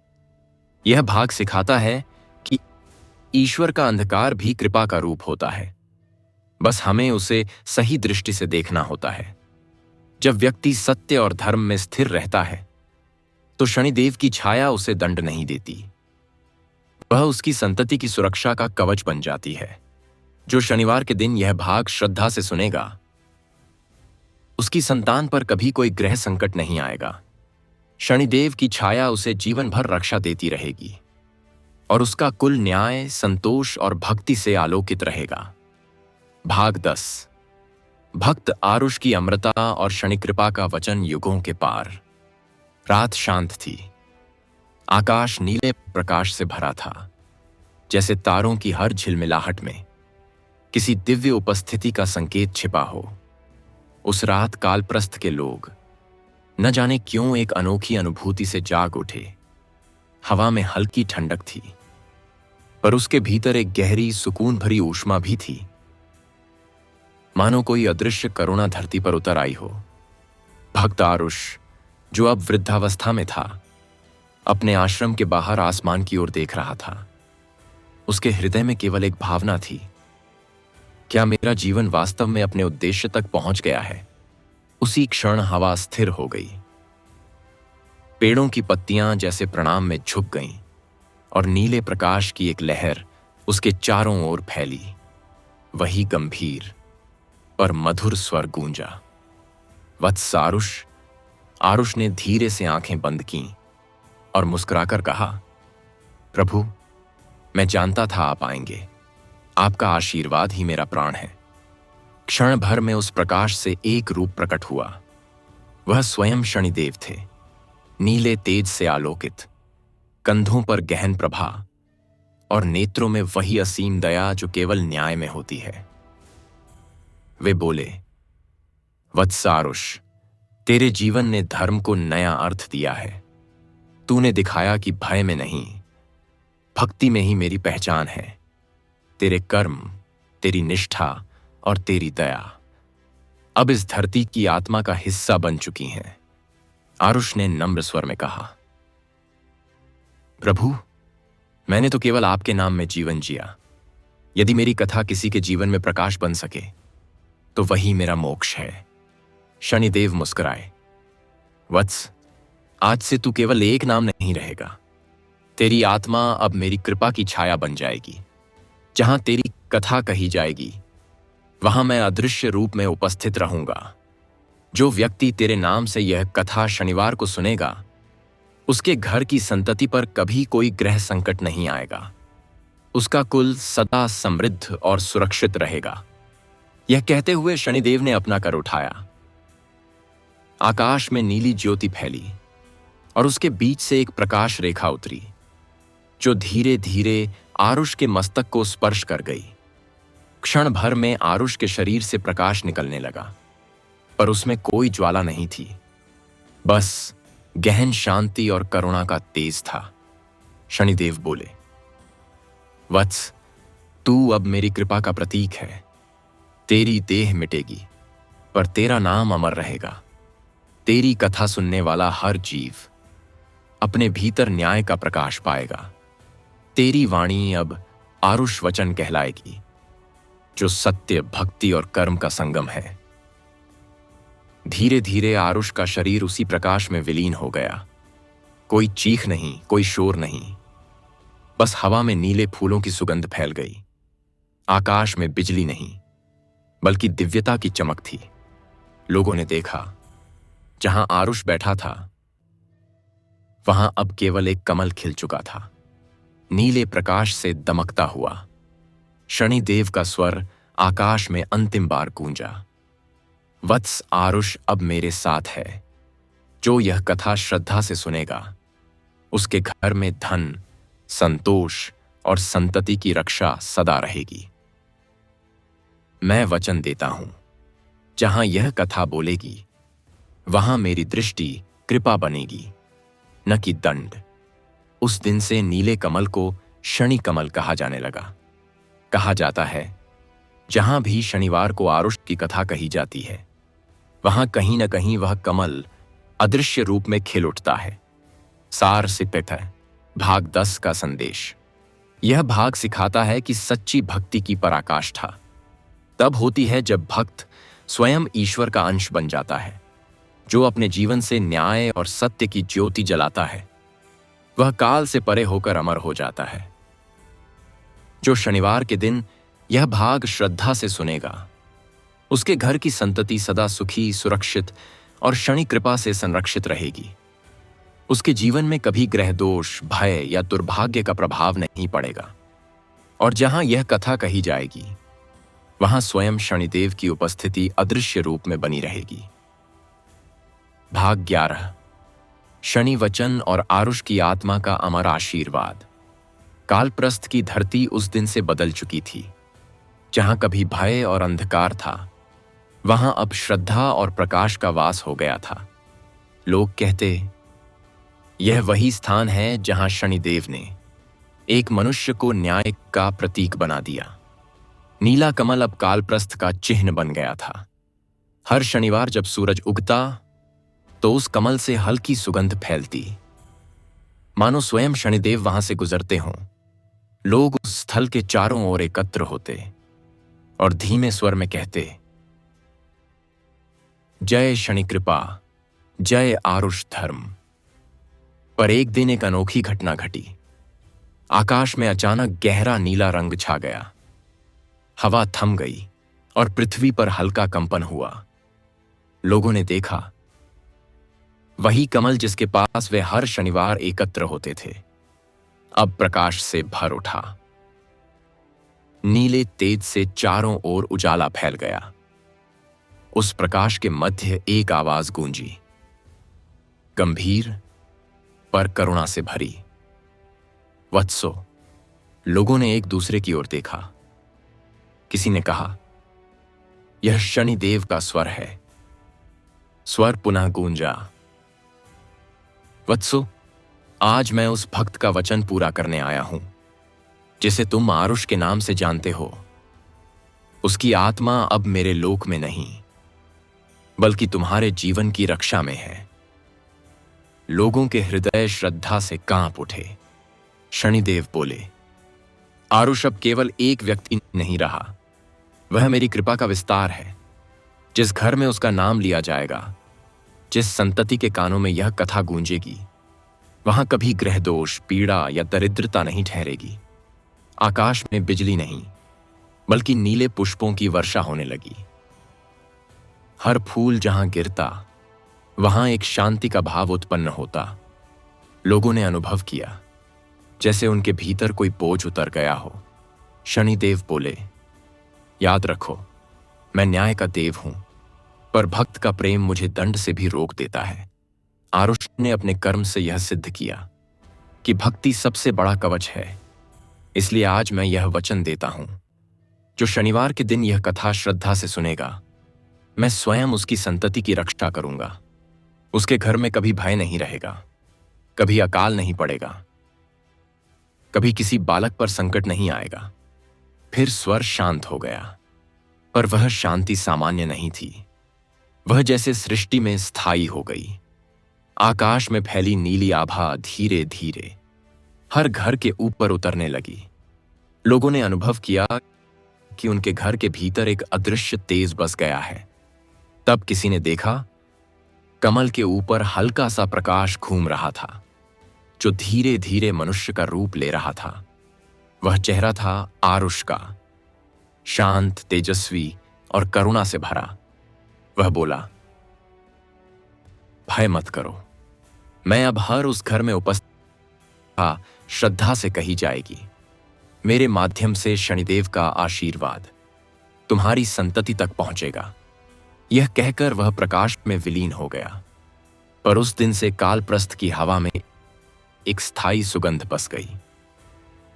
यह भाग सिखाता है कि ईश्वर का अंधकार भी कृपा का रूप होता है, बस हमें उसे सही दृष्टि से देखना होता है। जब व्यक्ति सत्य और धर्म में स्थिर रहता है तो शनिदेव की छाया उसे दंड नहीं देती, वह उसकी संतति की सुरक्षा का कवच बन जाती है। जो शनिवार के दिन यह भाग श्रद्धा से सुनेगा, उसकी संतान पर कभी कोई ग्रह संकट नहीं आएगा। शनिदेव की छाया उसे जीवन भर रक्षा देती रहेगी और उसका कुल न्याय, संतोष और भक्ति से आलोकित रहेगा। भाग 10। भक्त आरुष की अमृता और शनि कृपा का वचन युगों के पार। रात शांत थी, आकाश नीले प्रकाश से भरा था, जैसे तारों की हर झिलमिलाहट में किसी दिव्य उपस्थिति का संकेत छिपा हो। उस रात कालप्रस्थ के लोग न जाने क्यों एक अनोखी अनुभूति से जाग उठे। हवा में हल्की ठंडक थी, पर उसके भीतर एक गहरी सुकून भरी ऊष्मा भी थी, मानो कोई अदृश्य करुणा धरती पर उतर आई हो। भक्त आरुष, जो अब वृद्धावस्था में था, अपने आश्रम के बाहर आसमान की ओर देख रहा था। उसके हृदय में केवल एक भावना थी, क्या मेरा जीवन वास्तव में अपने उद्देश्य तक पहुंच गया है? उसी क्षण हवा स्थिर हो गई, पेड़ों की पत्तियां जैसे प्रणाम में झुक गईं और नीले प्रकाश की एक लहर उसके चारों ओर फैली। वही गंभीर पर मधुर स्वर गूंजा, वत्स आरुष। आरुष ने धीरे से आंखें बंद कीं और मुस्कुराकर कहा, प्रभु, मैं जानता था आप आएंगे, आपका आशीर्वाद ही मेरा प्राण है। क्षण भर में उस प्रकाश से एक रूप प्रकट हुआ। वह स्वयं शनिदेव थे, नीले तेज से आलोकित, कंधों पर गहन प्रभा और नेत्रों में वही असीम दया जो केवल न्याय में होती है। वे बोले, वत्स आरुष, तेरे जीवन ने धर्म को नया अर्थ दिया है। तूने दिखाया कि भय में नहीं, भक्ति में ही मेरी पहचान है। तेरे कर्म, तेरी निष्ठा और तेरी दया अब इस धरती की आत्मा का हिस्सा बन चुकी हैं। आरुष ने नम्र स्वर में कहा, प्रभु, मैंने तो केवल आपके नाम में जीवन जिया। यदि मेरी कथा किसी के जीवन में प्रकाश बन सके तो वही मेरा मोक्ष है। शनिदेव मुस्कुराए, वत्स, आज से तू केवल एक नाम नहीं रहेगा। तेरी आत्मा अब मेरी कृपा की छाया बन जाएगी। जहां तेरी कथा कही जाएगी, वहां मैं अदृश्य रूप में उपस्थित रहूंगा। जो व्यक्ति तेरे नाम से यह कथा शनिवार को सुनेगा, उसके घर की संतति पर कभी कोई ग्रह संकट नहीं आएगा। उसका कुल सदा समृद्ध और सुरक्षित रहेगा। यह कहते हुए शनिदेव ने अपना कर उठाया। आकाश में नीली ज्योति फैली और उसके बीच से एक प्रकाश रेखा उतरी, जो धीरे धीरे आरुष के मस्तक को स्पर्श कर गई। क्षण भर में आरुष के शरीर से प्रकाश निकलने लगा, पर उसमें कोई ज्वाला नहीं थी, बस गहन शांति और करुणा का तेज था। शनिदेव बोले, वत्स, तू अब मेरी कृपा का प्रतीक है। तेरी देह मिटेगी, पर तेरा नाम अमर रहेगा। तेरी कथा सुनने वाला हर जीव अपने भीतर न्याय का प्रकाश पाएगा। तेरी वाणी अब आरुष वचन कहलाएगी, जो सत्य, भक्ति और कर्म का संगम है। धीरे धीरे आरुष का शरीर उसी प्रकाश में विलीन हो गया। कोई चीख नहीं, कोई शोर नहीं, बस हवा में नीले फूलों की सुगंध फैल गई। आकाश में बिजली नहीं, बल्कि दिव्यता की चमक थी। लोगों ने देखा, जहां आरुष बैठा था वहां अब केवल एक कमल खिल चुका था, नीले प्रकाश से दमकता हुआ। शनिदेव का स्वर आकाश में अंतिम बार गूंजा, वत्स, आरुष अब मेरे साथ है। जो यह कथा श्रद्धा से सुनेगा, उसके घर में धन, संतोष और संतति की रक्षा सदा रहेगी। मैं वचन देता हूं, जहां यह कथा बोलेगी वहां मेरी दृष्टि कृपा बनेगी, न कि दंड। उस दिन से नीले कमल को शनि कमल कहा जाने लगा। कहा जाता है, जहां भी शनिवार को आरुष की कथा कही जाती है, वहां कहीं न कहीं वह कमल अदृश्य रूप में खिल उठता है। सार सिद्ध है भाग 10 का संदेश। यह भाग सिखाता है कि सच्ची भक्ति की पराकाष्ठा तब होती है जब भक्त स्वयं ईश्वर का अंश बन जाता है। जो अपने जीवन से न्याय और सत्य की ज्योति जलाता है, वह काल से परे होकर अमर हो जाता है। जो शनिवार के दिन यह भाग श्रद्धा से सुनेगा, उसके घर की संतति सदा सुखी, सुरक्षित और शनि कृपा से संरक्षित रहेगी। उसके जीवन में कभी ग्रह दोष, भय या दुर्भाग्य का प्रभाव नहीं पड़ेगा। और जहां यह कथा कही जाएगी, वहां स्वयं शनिदेव की उपस्थिति अदृश्य रूप में बनी रहेगी। भाग 11, शनि वचन और आरुष की आत्मा का अमर आशीर्वाद। कालप्रस्थ की धरती उस दिन से बदल चुकी थी। जहां कभी भय और अंधकार था, वहां अब श्रद्धा और प्रकाश का वास हो गया था। लोग कहते, यह वही स्थान है जहां शनिदेव ने एक मनुष्य को न्याय का प्रतीक बना दिया। नीला कमल अब कालप्रस्थ का चिन्ह बन गया था। हर शनिवार जब सूरज उगता, तो उस कमल से हल्की सुगंध फैलती, मानो स्वयं शनिदेव वहां से गुजरते हों। लोग उस स्थल के चारों ओर एकत्र होते और धीमे स्वर में कहते, जय शनि कृपा, जय आरुष धर्म। पर एक दिन एक अनोखी घटना घटी। आकाश में अचानक गहरा नीला रंग छा गया। हवा थम गई और पृथ्वी पर हल्का कंपन हुआ। लोगों ने देखा, वही कमल जिसके पास वे हर शनिवार एकत्र होते थे, अब प्रकाश से भर उठा। नीले तेज से चारों ओर उजाला फैल गया। उस प्रकाश के मध्य एक आवाज गूंजी, गंभीर पर करुणा से भरी। वत्सो। लोगों ने एक दूसरे की ओर देखा। किसी ने कहा, यह शनिदेव का स्वर है। स्वर पुनः गूंजा, वत्सो, आज मैं उस भक्त का वचन पूरा करने आया हूं जिसे तुम आरुष के नाम से जानते हो। उसकी आत्मा अब मेरे लोक में नहीं, बल्कि तुम्हारे जीवन की रक्षा में है। लोगों के हृदय श्रद्धा से कांप उठे। शनिदेव बोले, आरुष अब केवल एक व्यक्ति नहीं रहा, वह मेरी कृपा का विस्तार है। जिस घर में उसका नाम लिया जाएगा, जिस संतति के कानों में यह कथा गूंजेगी, वहां कभी ग्रह दोष, पीड़ा या दरिद्रता नहीं ठहरेगी। आकाश में बिजली नहीं, बल्कि नीले पुष्पों की वर्षा होने लगी। हर फूल जहां गिरता, वहां एक शांति का भाव उत्पन्न होता। लोगों ने अनुभव किया जैसे उनके भीतर कोई बोझ उतर गया हो। शनिदेव बोले, याद रखो, मैं न्याय का देव हूं, पर भक्त का प्रेम मुझे दंड से भी रोक देता है। आरुष ने अपने कर्म से यह सिद्ध किया कि भक्ति सबसे बड़ा कवच है। इसलिए आज मैं यह वचन देता हूं, जो शनिवार के दिन यह कथा श्रद्धा से सुनेगा, मैं स्वयं उसकी संतति की रक्षा करूंगा। उसके घर में कभी भय नहीं रहेगा, कभी अकाल नहीं पड़ेगा, कभी किसी बालक पर संकट नहीं आएगा। फिर स्वर शांत हो गया, पर वह शांति सामान्य नहीं थी। वह जैसे सृष्टि में स्थायी हो गई। आकाश में फैली नीली आभा धीरे धीरे हर घर के ऊपर उतरने लगी। लोगों ने अनुभव किया कि उनके घर के भीतर एक अदृश्य तेज बस गया है। तब किसी ने देखा, कमल के ऊपर हल्का सा प्रकाश घूम रहा था, जो धीरे धीरे मनुष्य का रूप ले रहा था। वह चेहरा था आरुष का, शांत, तेजस्वी और करुणा से भरा। वह बोला, भय मत करो, मैं अब हर उस घर में उपस्थित श्रद्धा से कही जाएगी। मेरे माध्यम से शनिदेव का आशीर्वाद तुम्हारी संतति तक पहुंचेगा। यह कहकर वह प्रकाश में विलीन हो गया। पर उस दिन से कालप्रस्थ की हवा में एक स्थायी सुगंध बस गई,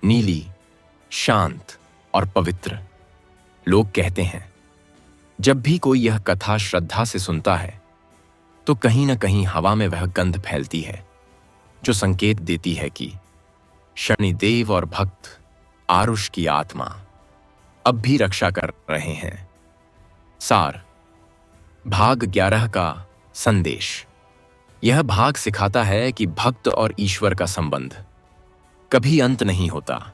नीली, शांत और पवित्र। लोग कहते हैं, जब भी कोई यह कथा श्रद्धा से सुनता है तो कहीं न कहीं हवा में वह गंध फैलती है, जो संकेत देती है कि शनिदेव और भक्त आरुष की आत्मा अब भी रक्षा कर रहे हैं। सार, भाग 11 का संदेश। यह भाग सिखाता है कि भक्त और ईश्वर का संबंध कभी अंत नहीं होता,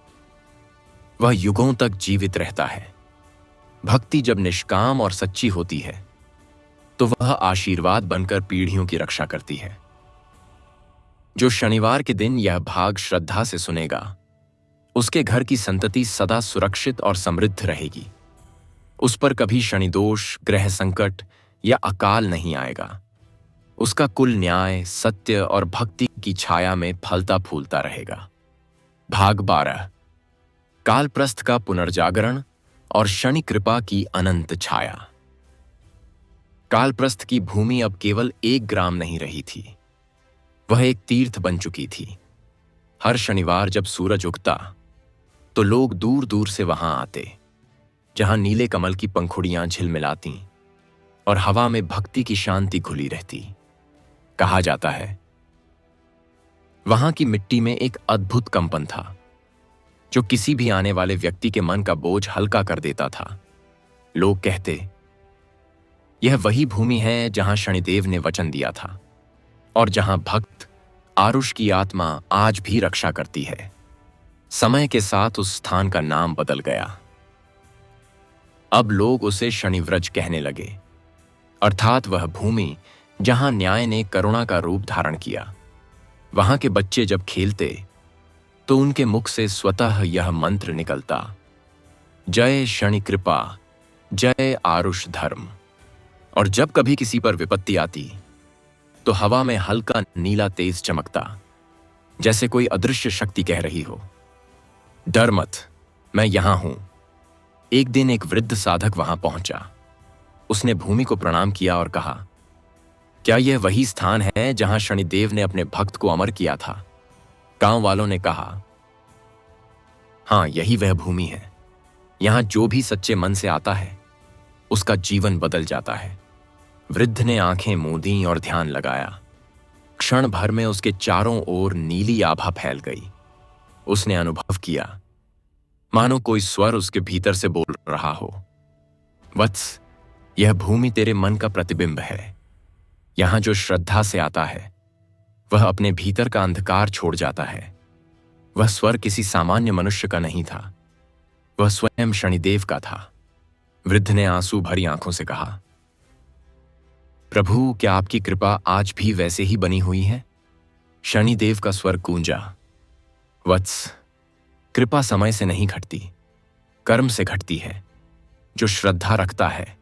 वह युगों तक जीवित रहता है। भक्ति जब निष्काम और सच्ची होती है तो वह आशीर्वाद बनकर पीढ़ियों की रक्षा करती है। जो शनिवार के दिन यह भाग श्रद्धा से सुनेगा, उसके घर की संतति सदा सुरक्षित और समृद्ध रहेगी। उस पर कभी शनिदोष, ग्रह संकट या अकाल नहीं आएगा। उसका कुल न्याय, सत्य और भक्ति की छाया में फलता फूलता रहेगा। भाग 12, कालप्रस्थ का पुनर्जागरण और शनि कृपा की अनंत छाया। कालप्रस्थ की भूमि अब केवल 1 ग्राम नहीं रही थी, वह एक तीर्थ बन चुकी थी। हर शनिवार जब सूरज उगता तो लोग दूर दूर से वहां आते, जहां नीले कमल की पंखुड़ियां झिलमिलाती और हवा में भक्ति की शांति घुली रहती। कहा जाता है, वहां की मिट्टी में एक अद्भुत कंपन था, जो किसी भी आने वाले व्यक्ति के मन का बोझ हल्का कर देता था। लोग कहते, यह वही भूमि है जहां शनिदेव ने वचन दिया था और जहां भक्त आरुष की आत्मा आज भी रक्षा करती है। समय के साथ उस स्थान का नाम बदल गया। अब लोग उसे शनिव्रज कहने लगे, अर्थात वह भूमि जहां न्याय ने करुणा का रूप धारण किया। वहां के बच्चे जब खेलते तो उनके मुख से स्वतः यह मंत्र निकलता, जय शनि कृपा, जय आरुष धर्म। और जब कभी किसी पर विपत्ति आती तो हवा में हल्का नीला तेज चमकता, जैसे कोई अदृश्य शक्ति कह रही हो, डर मत, मैं यहां हूं। एक दिन एक वृद्ध साधक वहां पहुंचा। उसने भूमि को प्रणाम किया और कहा, क्या यह वही स्थान है जहां शनिदेव ने अपने भक्त को अमर किया था? गांव वालों ने कहा, हां, यही वह भूमि है। यहां जो भी सच्चे मन से आता है उसका जीवन बदल जाता है। वृद्ध ने आंखें मूंदी और ध्यान लगाया। क्षण भर में उसके चारों ओर नीली आभा फैल गई। उसने अनुभव किया, मानो कोई स्वर उसके भीतर से बोल रहा हो, वत्स, यह भूमि तेरे मन का प्रतिबिंब है। यहां जो श्रद्धा से आता है वह अपने भीतर का अंधकार छोड़ जाता है। वह स्वर किसी सामान्य मनुष्य का नहीं था, वह स्वयं शनिदेव का था। वृद्ध ने आंसू भरी आंखों से कहा, प्रभु, क्या आपकी कृपा आज भी वैसे ही बनी हुई है? शनिदेव का स्वर गूंजा, वत्स, कृपा समय से नहीं घटती, कर्म से घटती है। जो श्रद्धा रखता है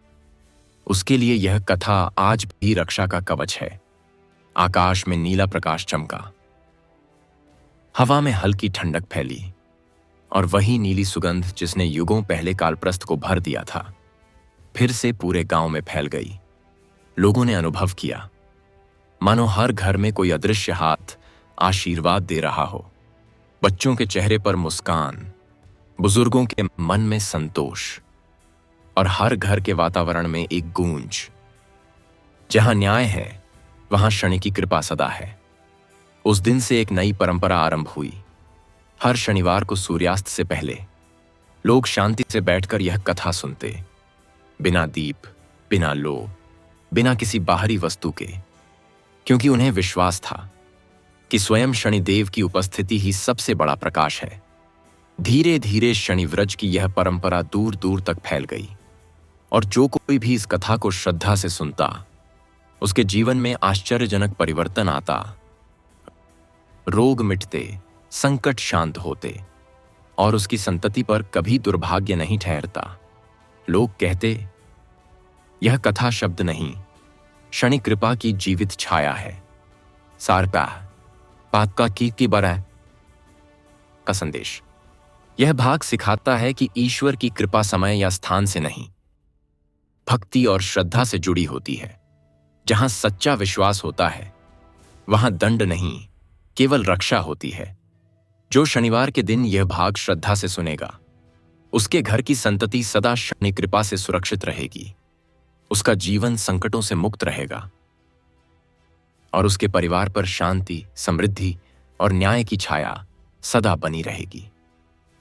उसके लिए यह कथा आज भी रक्षा का कवच है। आकाश में नीला प्रकाश चमका, हवा में हल्की ठंडक फैली और वही नीली सुगंध जिसने युगों पहले कालप्रस्थ को भर दिया था, फिर से पूरे गांव में फैल गई। लोगों ने अनुभव किया, मानो हर घर में कोई अदृश्य हाथ आशीर्वाद दे रहा हो। बच्चों के चेहरे पर मुस्कान, बुजुर्गों के मन में संतोष और हर घर के वातावरण में एक गूंज, जहां न्याय है वहां शनि की कृपा सदा है। उस दिन से एक नई परंपरा आरंभ हुई। हर शनिवार को सूर्यास्त से पहले लोग शांति से बैठकर यह कथा सुनते, बिना दीप, बिना लो, बिना किसी बाहरी वस्तु के, क्योंकि उन्हें विश्वास था कि स्वयं शनिदेव की उपस्थिति ही सबसे बड़ा प्रकाश है। धीरे धीरे शनिव्रज की यह परंपरा दूर दूर तक फैल गई और जो कोई भी इस कथा को श्रद्धा से सुनता, उसके जीवन में आश्चर्यजनक परिवर्तन आता, रोग मिटते, संकट शांत होते और उसकी संतति पर कभी दुर्भाग्य नहीं ठहरता। लोग कहते, यह कथा शब्द नहीं, शनि कृपा की जीवित छाया है। सारका पातका की बरा का संदेश। यह भाग सिखाता है कि ईश्वर की कृपा समय या स्थान से नहीं, भक्ति और श्रद्धा से जुड़ी होती है। जहां सच्चा विश्वास होता है, वहां दंड नहीं, केवल रक्षा होती है। जो शनिवार के दिन यह भाग श्रद्धा से सुनेगा, उसके घर की संतति सदा शनि कृपा से सुरक्षित रहेगी, उसका जीवन संकटों से मुक्त रहेगा और उसके परिवार पर शांति, समृद्धि और न्याय की छाया सदा बनी रहेगी।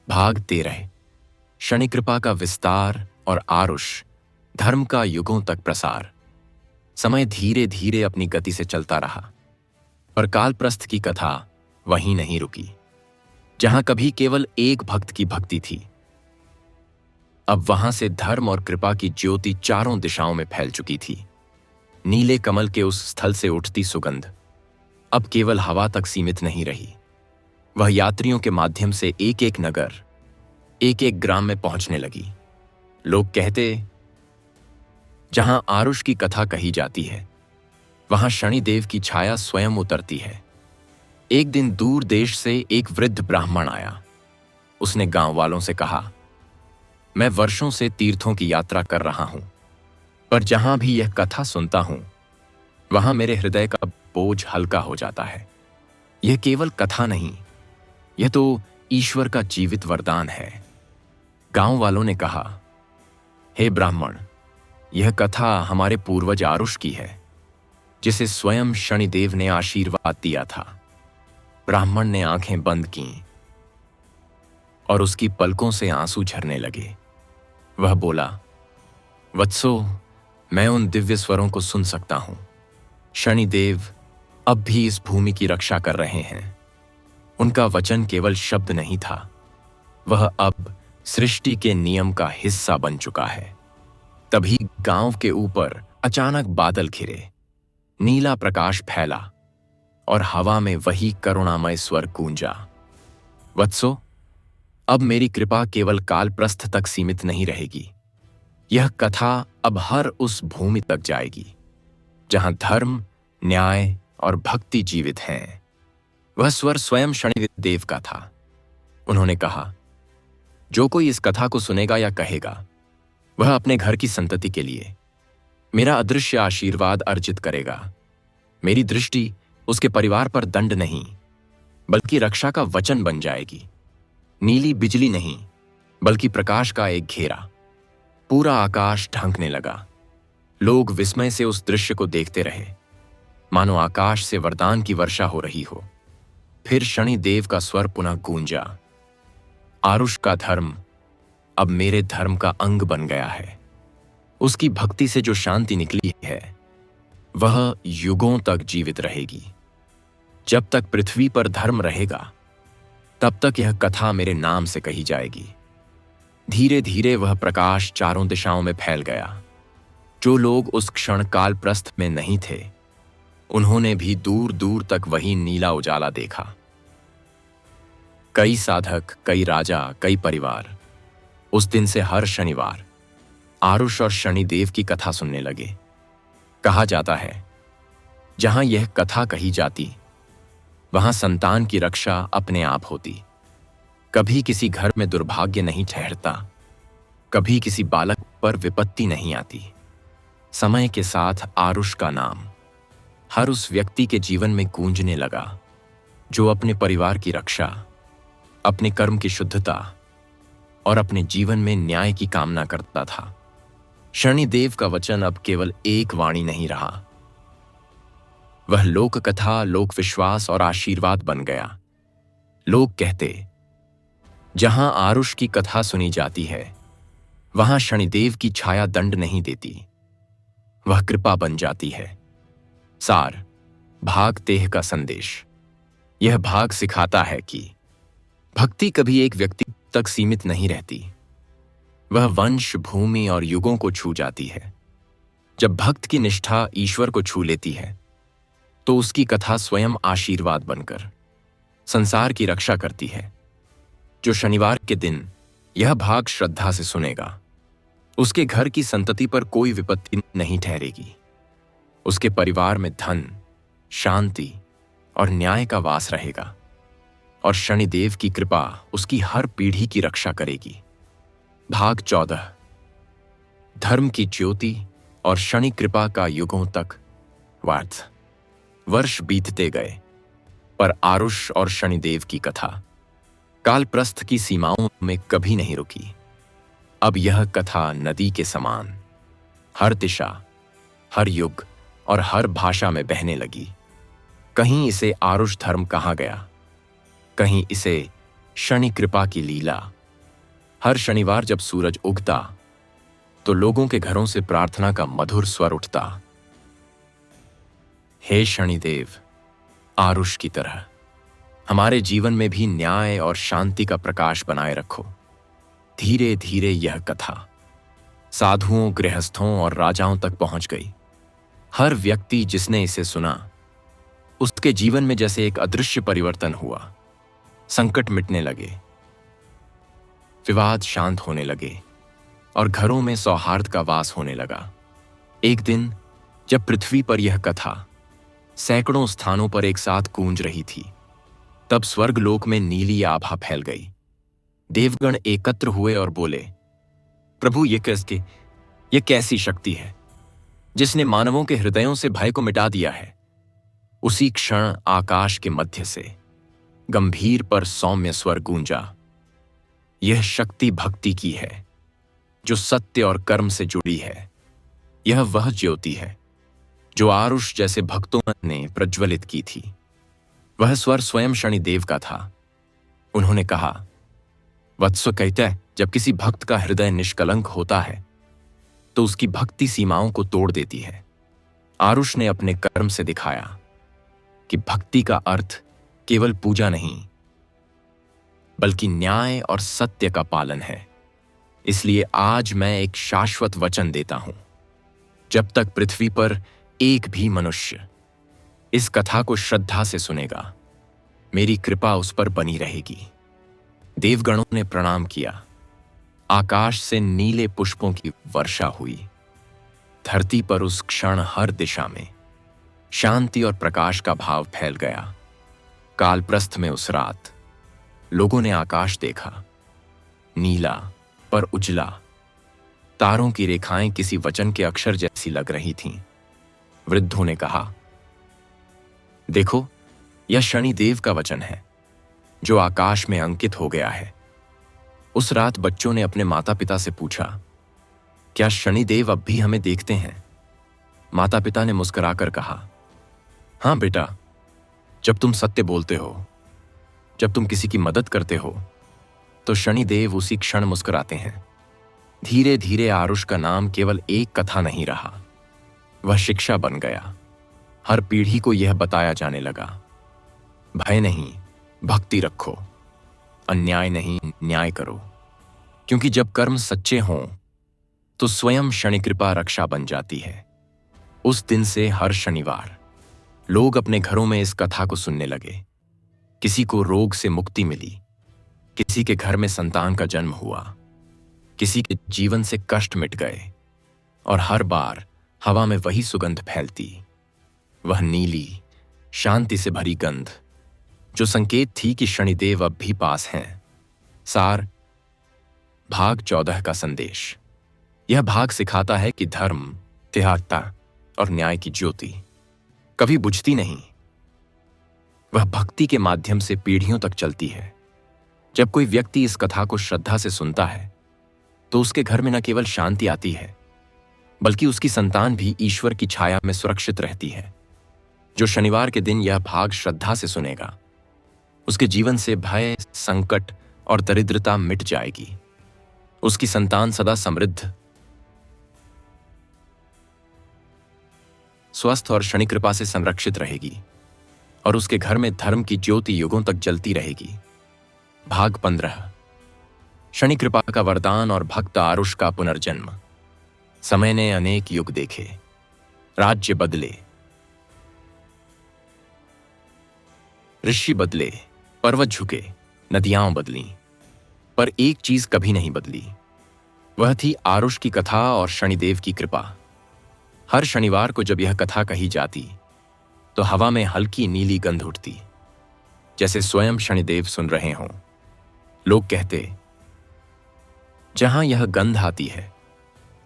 भाग 13। शनि कृपा का विस्तार और आरुष, धर्म का युगों तक प्रसार। समय धीरे धीरे अपनी गति से चलता रहा, पर कालप्रस्थ की कथा वहीं नहीं रुकी। जहां कभी केवल एक भक्त की भक्ति थी, अब वहां से धर्म और कृपा की ज्योति चारों दिशाओं में फैल चुकी थी। नीले कमल के उस स्थल से उठती सुगंध अब केवल हवा तक सीमित नहीं रही, वह यात्रियों के माध्यम से एक एक नगर, एक एक ग्राम में पहुंचने लगी। लोग कहते, जहां आरुष की कथा कही जाती है, वहां शनिदेव की छाया स्वयं उतरती है। एक दिन दूर देश से एक वृद्ध ब्राह्मण आया। उसने गांव वालों से कहा, मैं वर्षों से तीर्थों की यात्रा कर रहा हूं, पर जहां भी यह कथा सुनता हूं, वहां मेरे हृदय का बोझ हल्का हो जाता है। यह केवल कथा नहीं, यह तो ईश्वर का जीवित वरदान है। गांव वालों ने कहा, हे ब्राह्मण, यह कथा हमारे पूर्वज आरुष की है, जिसे स्वयं शनिदेव ने आशीर्वाद दिया था। ब्राह्मण ने आंखें बंद कीं और उसकी पलकों से आंसू झरने लगे। वह बोला, वत्सो, मैं उन दिव्य स्वरों को सुन सकता हूं। शनिदेव अब भी इस भूमि की रक्षा कर रहे हैं। उनका वचन केवल शब्द नहीं था, वह अब सृष्टि के नियम का हिस्सा बन चुका है। तभी गांव के ऊपर अचानक बादल घिरे, नीला प्रकाश फैला और हवा में वही करुणामय स्वर गूंजा, वत्सो, अब मेरी कृपा केवल कालप्रस्थ तक सीमित नहीं रहेगी। यह कथा अब हर उस भूमि तक जाएगी जहां धर्म, न्याय और भक्ति जीवित हैं। वह स्वर स्वयं शनिदेव का था। उन्होंने कहा, जो कोई इस कथा को सुनेगा या कहेगा, वह अपने घर की संतति के लिए मेरा अदृश्य आशीर्वाद अर्जित करेगा। मेरी दृष्टि उसके परिवार पर दंड नहीं, बल्कि रक्षा का वचन बन जाएगी। नीली बिजली नहीं, बल्कि प्रकाश का एक घेरा। पूरा आकाश ढंकने लगा। लोग विस्मय से उस दृश्य को देखते रहे, मानो आकाश से वरदान की वर्षा हो रही हो। फिर शनिदेव का स्वर पुनः गूंजा, आरुष का धर्म अब मेरे धर्म का अंग बन गया है। उसकी भक्ति से जो शांति निकली है, वह युगों तक जीवित रहेगी। जब तक पृथ्वी पर धर्म रहेगा, तब तक यह कथा मेरे नाम से कही जाएगी। धीरे धीरे वह प्रकाश चारों दिशाओं में फैल गया। जो लोग उस क्षण कालप्रस्थ में नहीं थे, उन्होंने भी दूर दूर तक वही नीला उजाला देखा। कई साधक, कई राजा, कई परिवार उस दिन से हर शनिवार आरुष और शनिदेव की कथा सुनने लगे। कहा जाता है, जहां यह कथा कही जाती, वहां संतान की रक्षा अपने आप होती। कभी किसी घर में दुर्भाग्य नहीं ठहरता, कभी किसी बालक पर विपत्ति नहीं आती। समय के साथ आरुष का नाम हर उस व्यक्ति के जीवन में गूंजने लगा, जो अपने परिवार की रक्षा, अपने कर्म की शुद्धता और अपने जीवन में न्याय की कामना करता था। शनिदेव का वचन अब केवल एक वाणी नहीं रहा, वह लोक कथा, लोक विश्वास और आशीर्वाद बन गया। लोग कहते, जहां आरुष की कथा सुनी जाती है, वहां शनिदेव की छाया दंड नहीं देती, वह कृपा बन जाती है। सार, भाग 13 का संदेश। यह भाग सिखाता है कि भक्ति कभी एक व्यक्ति तक सीमित नहीं रहती। वह वंश, भूमि और युगों को छू जाती है। जब भक्त की निष्ठा ईश्वर को छू लेती है तो उसकी कथा स्वयं आशीर्वाद बनकर संसार की रक्षा करती है। जो शनिवार के दिन यह भाग श्रद्धा से सुनेगा, उसके घर की संतति पर कोई विपत्ति नहीं ठहरेगी। उसके परिवार में धन, शांति और न्याय का वास रहेगा और शनिदेव की कृपा उसकी हर पीढ़ी की रक्षा करेगी। भाग 14। धर्म की ज्योति और शनि कृपा का युगों तक वार्थ। वर्ष बीतते गए पर आरुष और शनिदेव की कथा कालप्रस्थ की सीमाओं में कभी नहीं रुकी। अब यह कथा नदी के समान हर दिशा, हर युग और हर भाषा में बहने लगी। कहीं इसे आरुष धर्म कहा गया, कहीं इसे शनि कृपा की लीला। हर शनिवार जब सूरज उगता तो लोगों के घरों से प्रार्थना का मधुर स्वर उठता। हे शनिदेव, आरुष की तरह हमारे जीवन में भी न्याय और शांति का प्रकाश बनाए रखो। धीरे धीरे यह कथा साधुओं, गृहस्थों और राजाओं तक पहुंच गई। हर व्यक्ति जिसने इसे सुना, उसके जीवन में जैसे एक अदृश्य परिवर्तन हुआ। संकट मिटने लगे, विवाद शांत होने लगे और घरों में सौहार्द का वास होने लगा। एक दिन जब पृथ्वी पर यह कथा सैकड़ों स्थानों पर एक साथ गूंज रही थी, तब स्वर्गलोक में नीली आभा फैल गई। देवगण एकत्र हुए और बोले, प्रभु, ये कैसी शक्ति है जिसने मानवों के हृदयों से भय को मिटा दिया है। उसी क्षण आकाश के मध्य से गंभीर पर सौम्य स्वर गूंजा। यह शक्ति भक्ति की है जो सत्य और कर्म से जुड़ी है। यह वह ज्योति है जो आरुष जैसे भक्तों ने प्रज्वलित की थी। वह स्वर स्वयं शनिदेव का था। उन्होंने कहा, वत्स, कहते हैं जब किसी भक्त का हृदय निष्कलंक होता है तो उसकी भक्ति सीमाओं को तोड़ देती है। आरुष ने अपने कर्म से दिखाया कि भक्ति का अर्थ केवल पूजा नहीं बल्कि न्याय और सत्य का पालन है। इसलिए आज मैं एक शाश्वत वचन देता हूं, जब तक पृथ्वी पर एक भी मनुष्य इस कथा को श्रद्धा से सुनेगा, मेरी कृपा उस पर बनी रहेगी। देवगणों ने प्रणाम किया। आकाश से नीले पुष्पों की वर्षा हुई। धरती पर उस क्षण हर दिशा में शांति और प्रकाश का भाव फैल गया। कालप्रस्थ में उस रात लोगों ने आकाश देखा, नीला पर उजला। तारों की रेखाएं किसी वचन के अक्षर जैसी लग रही थीं। वृद्धों ने कहा, देखो, यह शनिदेव का वचन है जो आकाश में अंकित हो गया है। उस रात बच्चों ने अपने माता पिता से पूछा, क्या शनिदेव अब भी हमें देखते हैं? माता पिता ने मुस्कुराकर कहा, हां बेटा, जब तुम सत्य बोलते हो, जब तुम किसी की मदद करते हो, तो शनिदेव उसी क्षण मुस्कुराते हैं। धीरे धीरे आरुष का नाम केवल एक कथा नहीं रहा, वह शिक्षा बन गया। हर पीढ़ी को यह बताया जाने लगा, भय नहीं, भक्ति रखो, अन्याय नहीं, न्याय करो। क्योंकि जब कर्म सच्चे हों तो स्वयं शनि कृपा रक्षा बन जाती है। उस दिन से हर शनिवार लोग अपने घरों में इस कथा को सुनने लगे। किसी को रोग से मुक्ति मिली, किसी के घर में संतान का जन्म हुआ, किसी के जीवन से कष्ट मिट गए और हर बार हवा में वही सुगंध फैलती, वह नीली, शांति से भरी गंध जो संकेत थी कि शनिदेव अब भी पास हैं। सार, भाग 14 का संदेश। यह भाग सिखाता है कि धर्म, त्यागता और न्याय की ज्योति कभी बुझती नहीं। वह भक्ति के माध्यम से पीढ़ियों तक चलती है। जब कोई व्यक्ति इस कथा को श्रद्धा से सुनता है तो उसके घर में न केवल शांति आती है बल्कि उसकी संतान भी ईश्वर की छाया में सुरक्षित रहती है। जो शनिवार के दिन यह भाग श्रद्धा से सुनेगा, उसके जीवन से भय, संकट और दरिद्रता मिट जाएगी। उसकी संतान सदा समृद्ध, स्वस्थ और शनि कृपा से संरक्षित रहेगी और उसके घर में धर्म की ज्योति युगों तक जलती रहेगी। भाग 15। शनि कृपा का वरदान और भक्त आरुष का पुनर्जन्म। समय ने अनेक युग देखे, राज्य बदले, ऋषि बदले, पर्वत झुके, नदियां बदली, पर एक चीज कभी नहीं बदली। वह थी आरुष की कथा और शनिदेव की कृपा। हर शनिवार को जब यह कथा कही जाती तो हवा में हल्की नीली गंध उठती, जैसे स्वयं शनिदेव सुन रहे हों। लोग कहते, जहां यह गंध आती है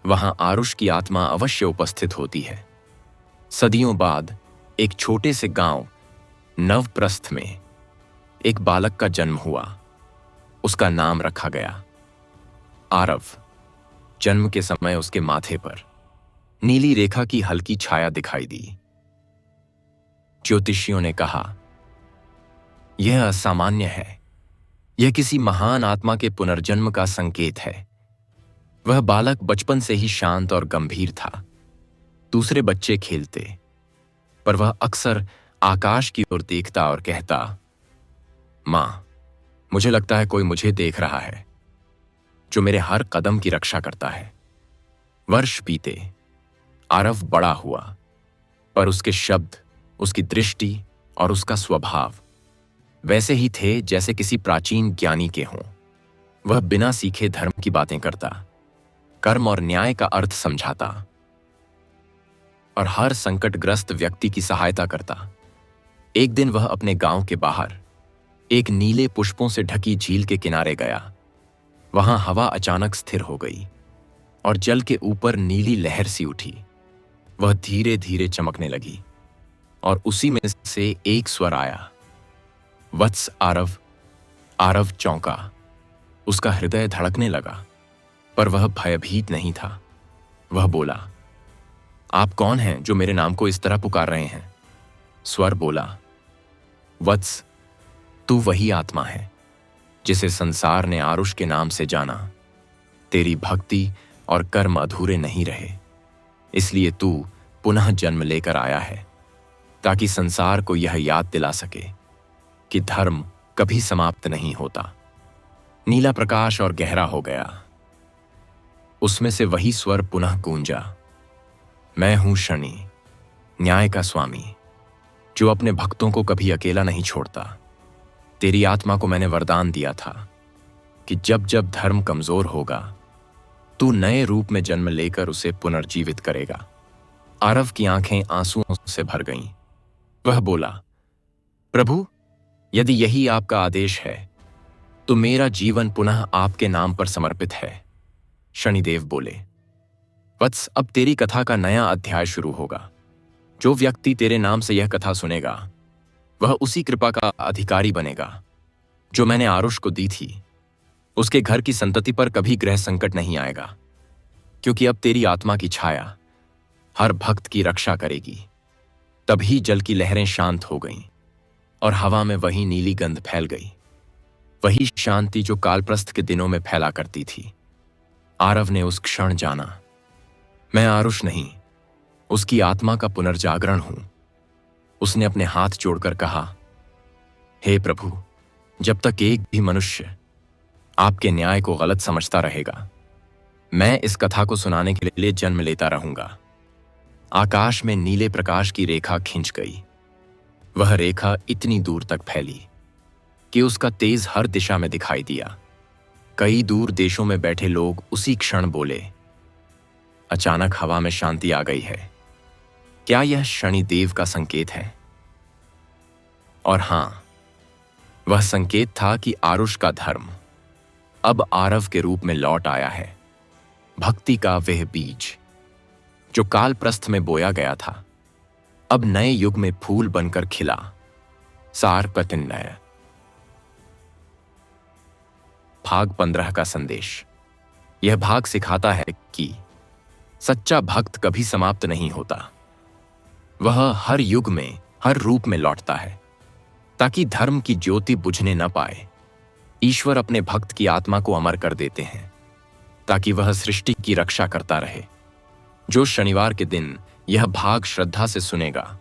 वहां आरुष की आत्मा अवश्य उपस्थित होती है। सदियों बाद एक छोटे से गांव नवप्रस्थ में एक बालक का जन्म हुआ। उसका नाम रखा गया आरव। जन्म के समय उसके माथे पर नीली रेखा की हल्की छाया दिखाई दी। ज्योतिषियों ने कहा, यह असामान्य है, यह किसी महान आत्मा के पुनर्जन्म का संकेत है। वह बालक बचपन से ही शांत और गंभीर था। दूसरे बच्चे खेलते, पर वह अक्सर आकाश की ओर देखता और कहता, मां, मुझे लगता है कोई मुझे देख रहा है, जो मेरे हर कदम की रक्षा करता है। वर्ष बीते, आरव बड़ा हुआ, पर उसके शब्द, उसकी दृष्टि और उसका स्वभाव वैसे ही थे जैसे किसी प्राचीन ज्ञानी के हों। वह बिना सीखे धर्म की बातें करता, कर्म और न्याय का अर्थ समझाता और हर संकटग्रस्त व्यक्ति की सहायता करता। एक दिन वह अपने गांव के बाहर एक नीले पुष्पों से ढकी झील के किनारे गया। वहां हवा अचानक स्थिर हो गई और जल के ऊपर नीली लहर सी उठी। वह धीरे धीरे चमकने लगी और उसी में से एक स्वर आया, वत्स आरव। आरव चौंका, उसका हृदय धड़कने लगा, पर वह भयभीत नहीं था। वह बोला, आप कौन हैं जो मेरे नाम को इस तरह पुकार रहे हैं? स्वर बोला, वत्स, तू वही आत्मा है जिसे संसार ने आरुष के नाम से जाना। तेरी भक्ति और कर्म अधूरे नहीं रहे, इसलिए तू पुनः जन्म लेकर आया है, ताकि संसार को यह याद दिला सके कि धर्म कभी समाप्त नहीं होता। नीला प्रकाश और गहरा हो गया। उसमें से वही स्वर पुनः गूंजा, मैं हूं शनि, न्याय का स्वामी, जो अपने भक्तों को कभी अकेला नहीं छोड़ता। तेरी आत्मा को मैंने वरदान दिया था कि जब जब धर्म कमजोर होगा तू नए रूप में जन्म लेकर उसे पुनर्जीवित करेगा। आरव की आंखें आंसुओं से भर गईं। वह बोला, प्रभु, यदि यही आपका आदेश है तो मेरा जीवन पुनः आपके नाम पर समर्पित है। शनिदेव बोले, वत्स, अब तेरी कथा का नया अध्याय शुरू होगा। जो व्यक्ति तेरे नाम से यह कथा सुनेगा वह उसी कृपा का अधिकारी बनेगा जो मैंने आरुष को दी थी। उसके घर की संतति पर कभी ग्रह संकट नहीं आएगा, क्योंकि अब तेरी आत्मा की छाया हर भक्त की रक्षा करेगी। तभी जल की लहरें शांत हो गईं और हवा में वही नीली गंध फैल गई, वही शांति जो कालप्रस्थ के दिनों में फैला करती थी। आरव ने उस क्षण जाना, मैं आरुष नहीं, उसकी आत्मा का पुनर्जागरण हूं। उसने अपने हाथ जोड़कर कहा, हे प्रभु, जब तक एक भी मनुष्य आपके न्याय को गलत समझता रहेगा, मैं इस कथा को सुनाने के लिए जन्म लेता रहूंगा। आकाश में नीले प्रकाश की रेखा खिंच गई। वह रेखा इतनी दूर तक फैली कि उसका तेज हर दिशा में दिखाई दिया। कई दूर देशों में बैठे लोग उसी क्षण बोले, अचानक हवा में शांति आ गई है। क्या यह शनिदेव का संकेत है? और हां, वह संकेत था कि आरुष का धर्म अब आरव के रूप में लौट आया है। भक्ति का वह बीज जो कालप्रस्थ में बोया गया था, अब नए युग में फूल बनकर खिला। सार प्रतिन्नय। भाग 15 का संदेश। यह भाग सिखाता है कि सच्चा भक्त कभी समाप्त नहीं होता। वह हर युग में, हर रूप में लौटता है, ताकि धर्म की ज्योति बुझने न पाए। ईश्वर अपने भक्त की आत्मा को अमर कर देते हैं, ताकि वह सृष्टि की रक्षा करता रहे। जो शनिवार के दिन यह भाग श्रद्धा से सुनेगा,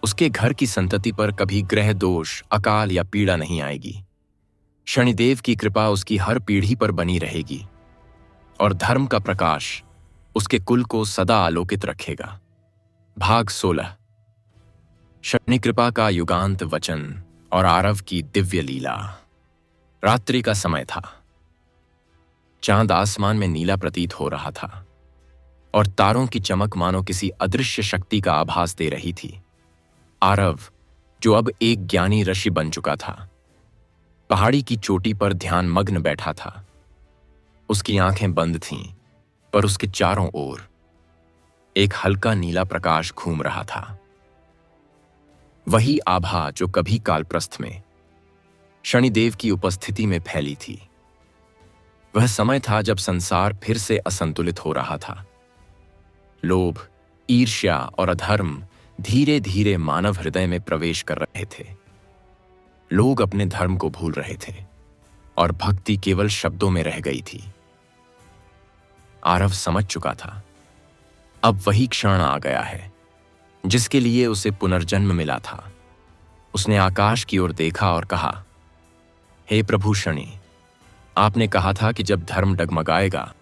उसके घर की संतति पर कभी ग्रह दोष, अकाल या पीड़ा नहीं आएगी। शनिदेव की कृपा उसकी हर पीढ़ी पर बनी रहेगी और धर्म का प्रकाश उसके कुल को सदा आलोकित रखेगा। भाग 16। शनि कृपा का युगांत वचन और आरव की दिव्य लीला। रात्रि का समय था। चांद आसमान में नीला प्रतीत हो रहा था और तारों की चमक मानो किसी अदृश्य शक्ति का आभास दे रही थी। आरव, जो अब एक ज्ञानी ऋषि बन चुका था, पहाड़ी की चोटी पर ध्यान मग्न बैठा था। उसकी आंखें बंद थीं, पर उसके चारों ओर एक हल्का नीला प्रकाश घूम रहा था। वही आभा जो कभी कालप्रस्थ में शनिदेव की उपस्थिति में फैली थी। वह समय था जब संसार फिर से असंतुलित हो रहा था। लोभ, ईर्ष्या और अधर्म धीरे धीरे मानव हृदय में प्रवेश कर रहे थे। लोग अपने धर्म को भूल रहे थे और भक्ति केवल शब्दों में रह गई थी। आरव समझ चुका था, अब वही क्षण आ गया है जिसके लिए उसे पुनर्जन्म मिला था। उसने आकाश की ओर देखा और कहा, हे प्रभु शनि, आपने कहा था कि जब धर्म डगमगाएगा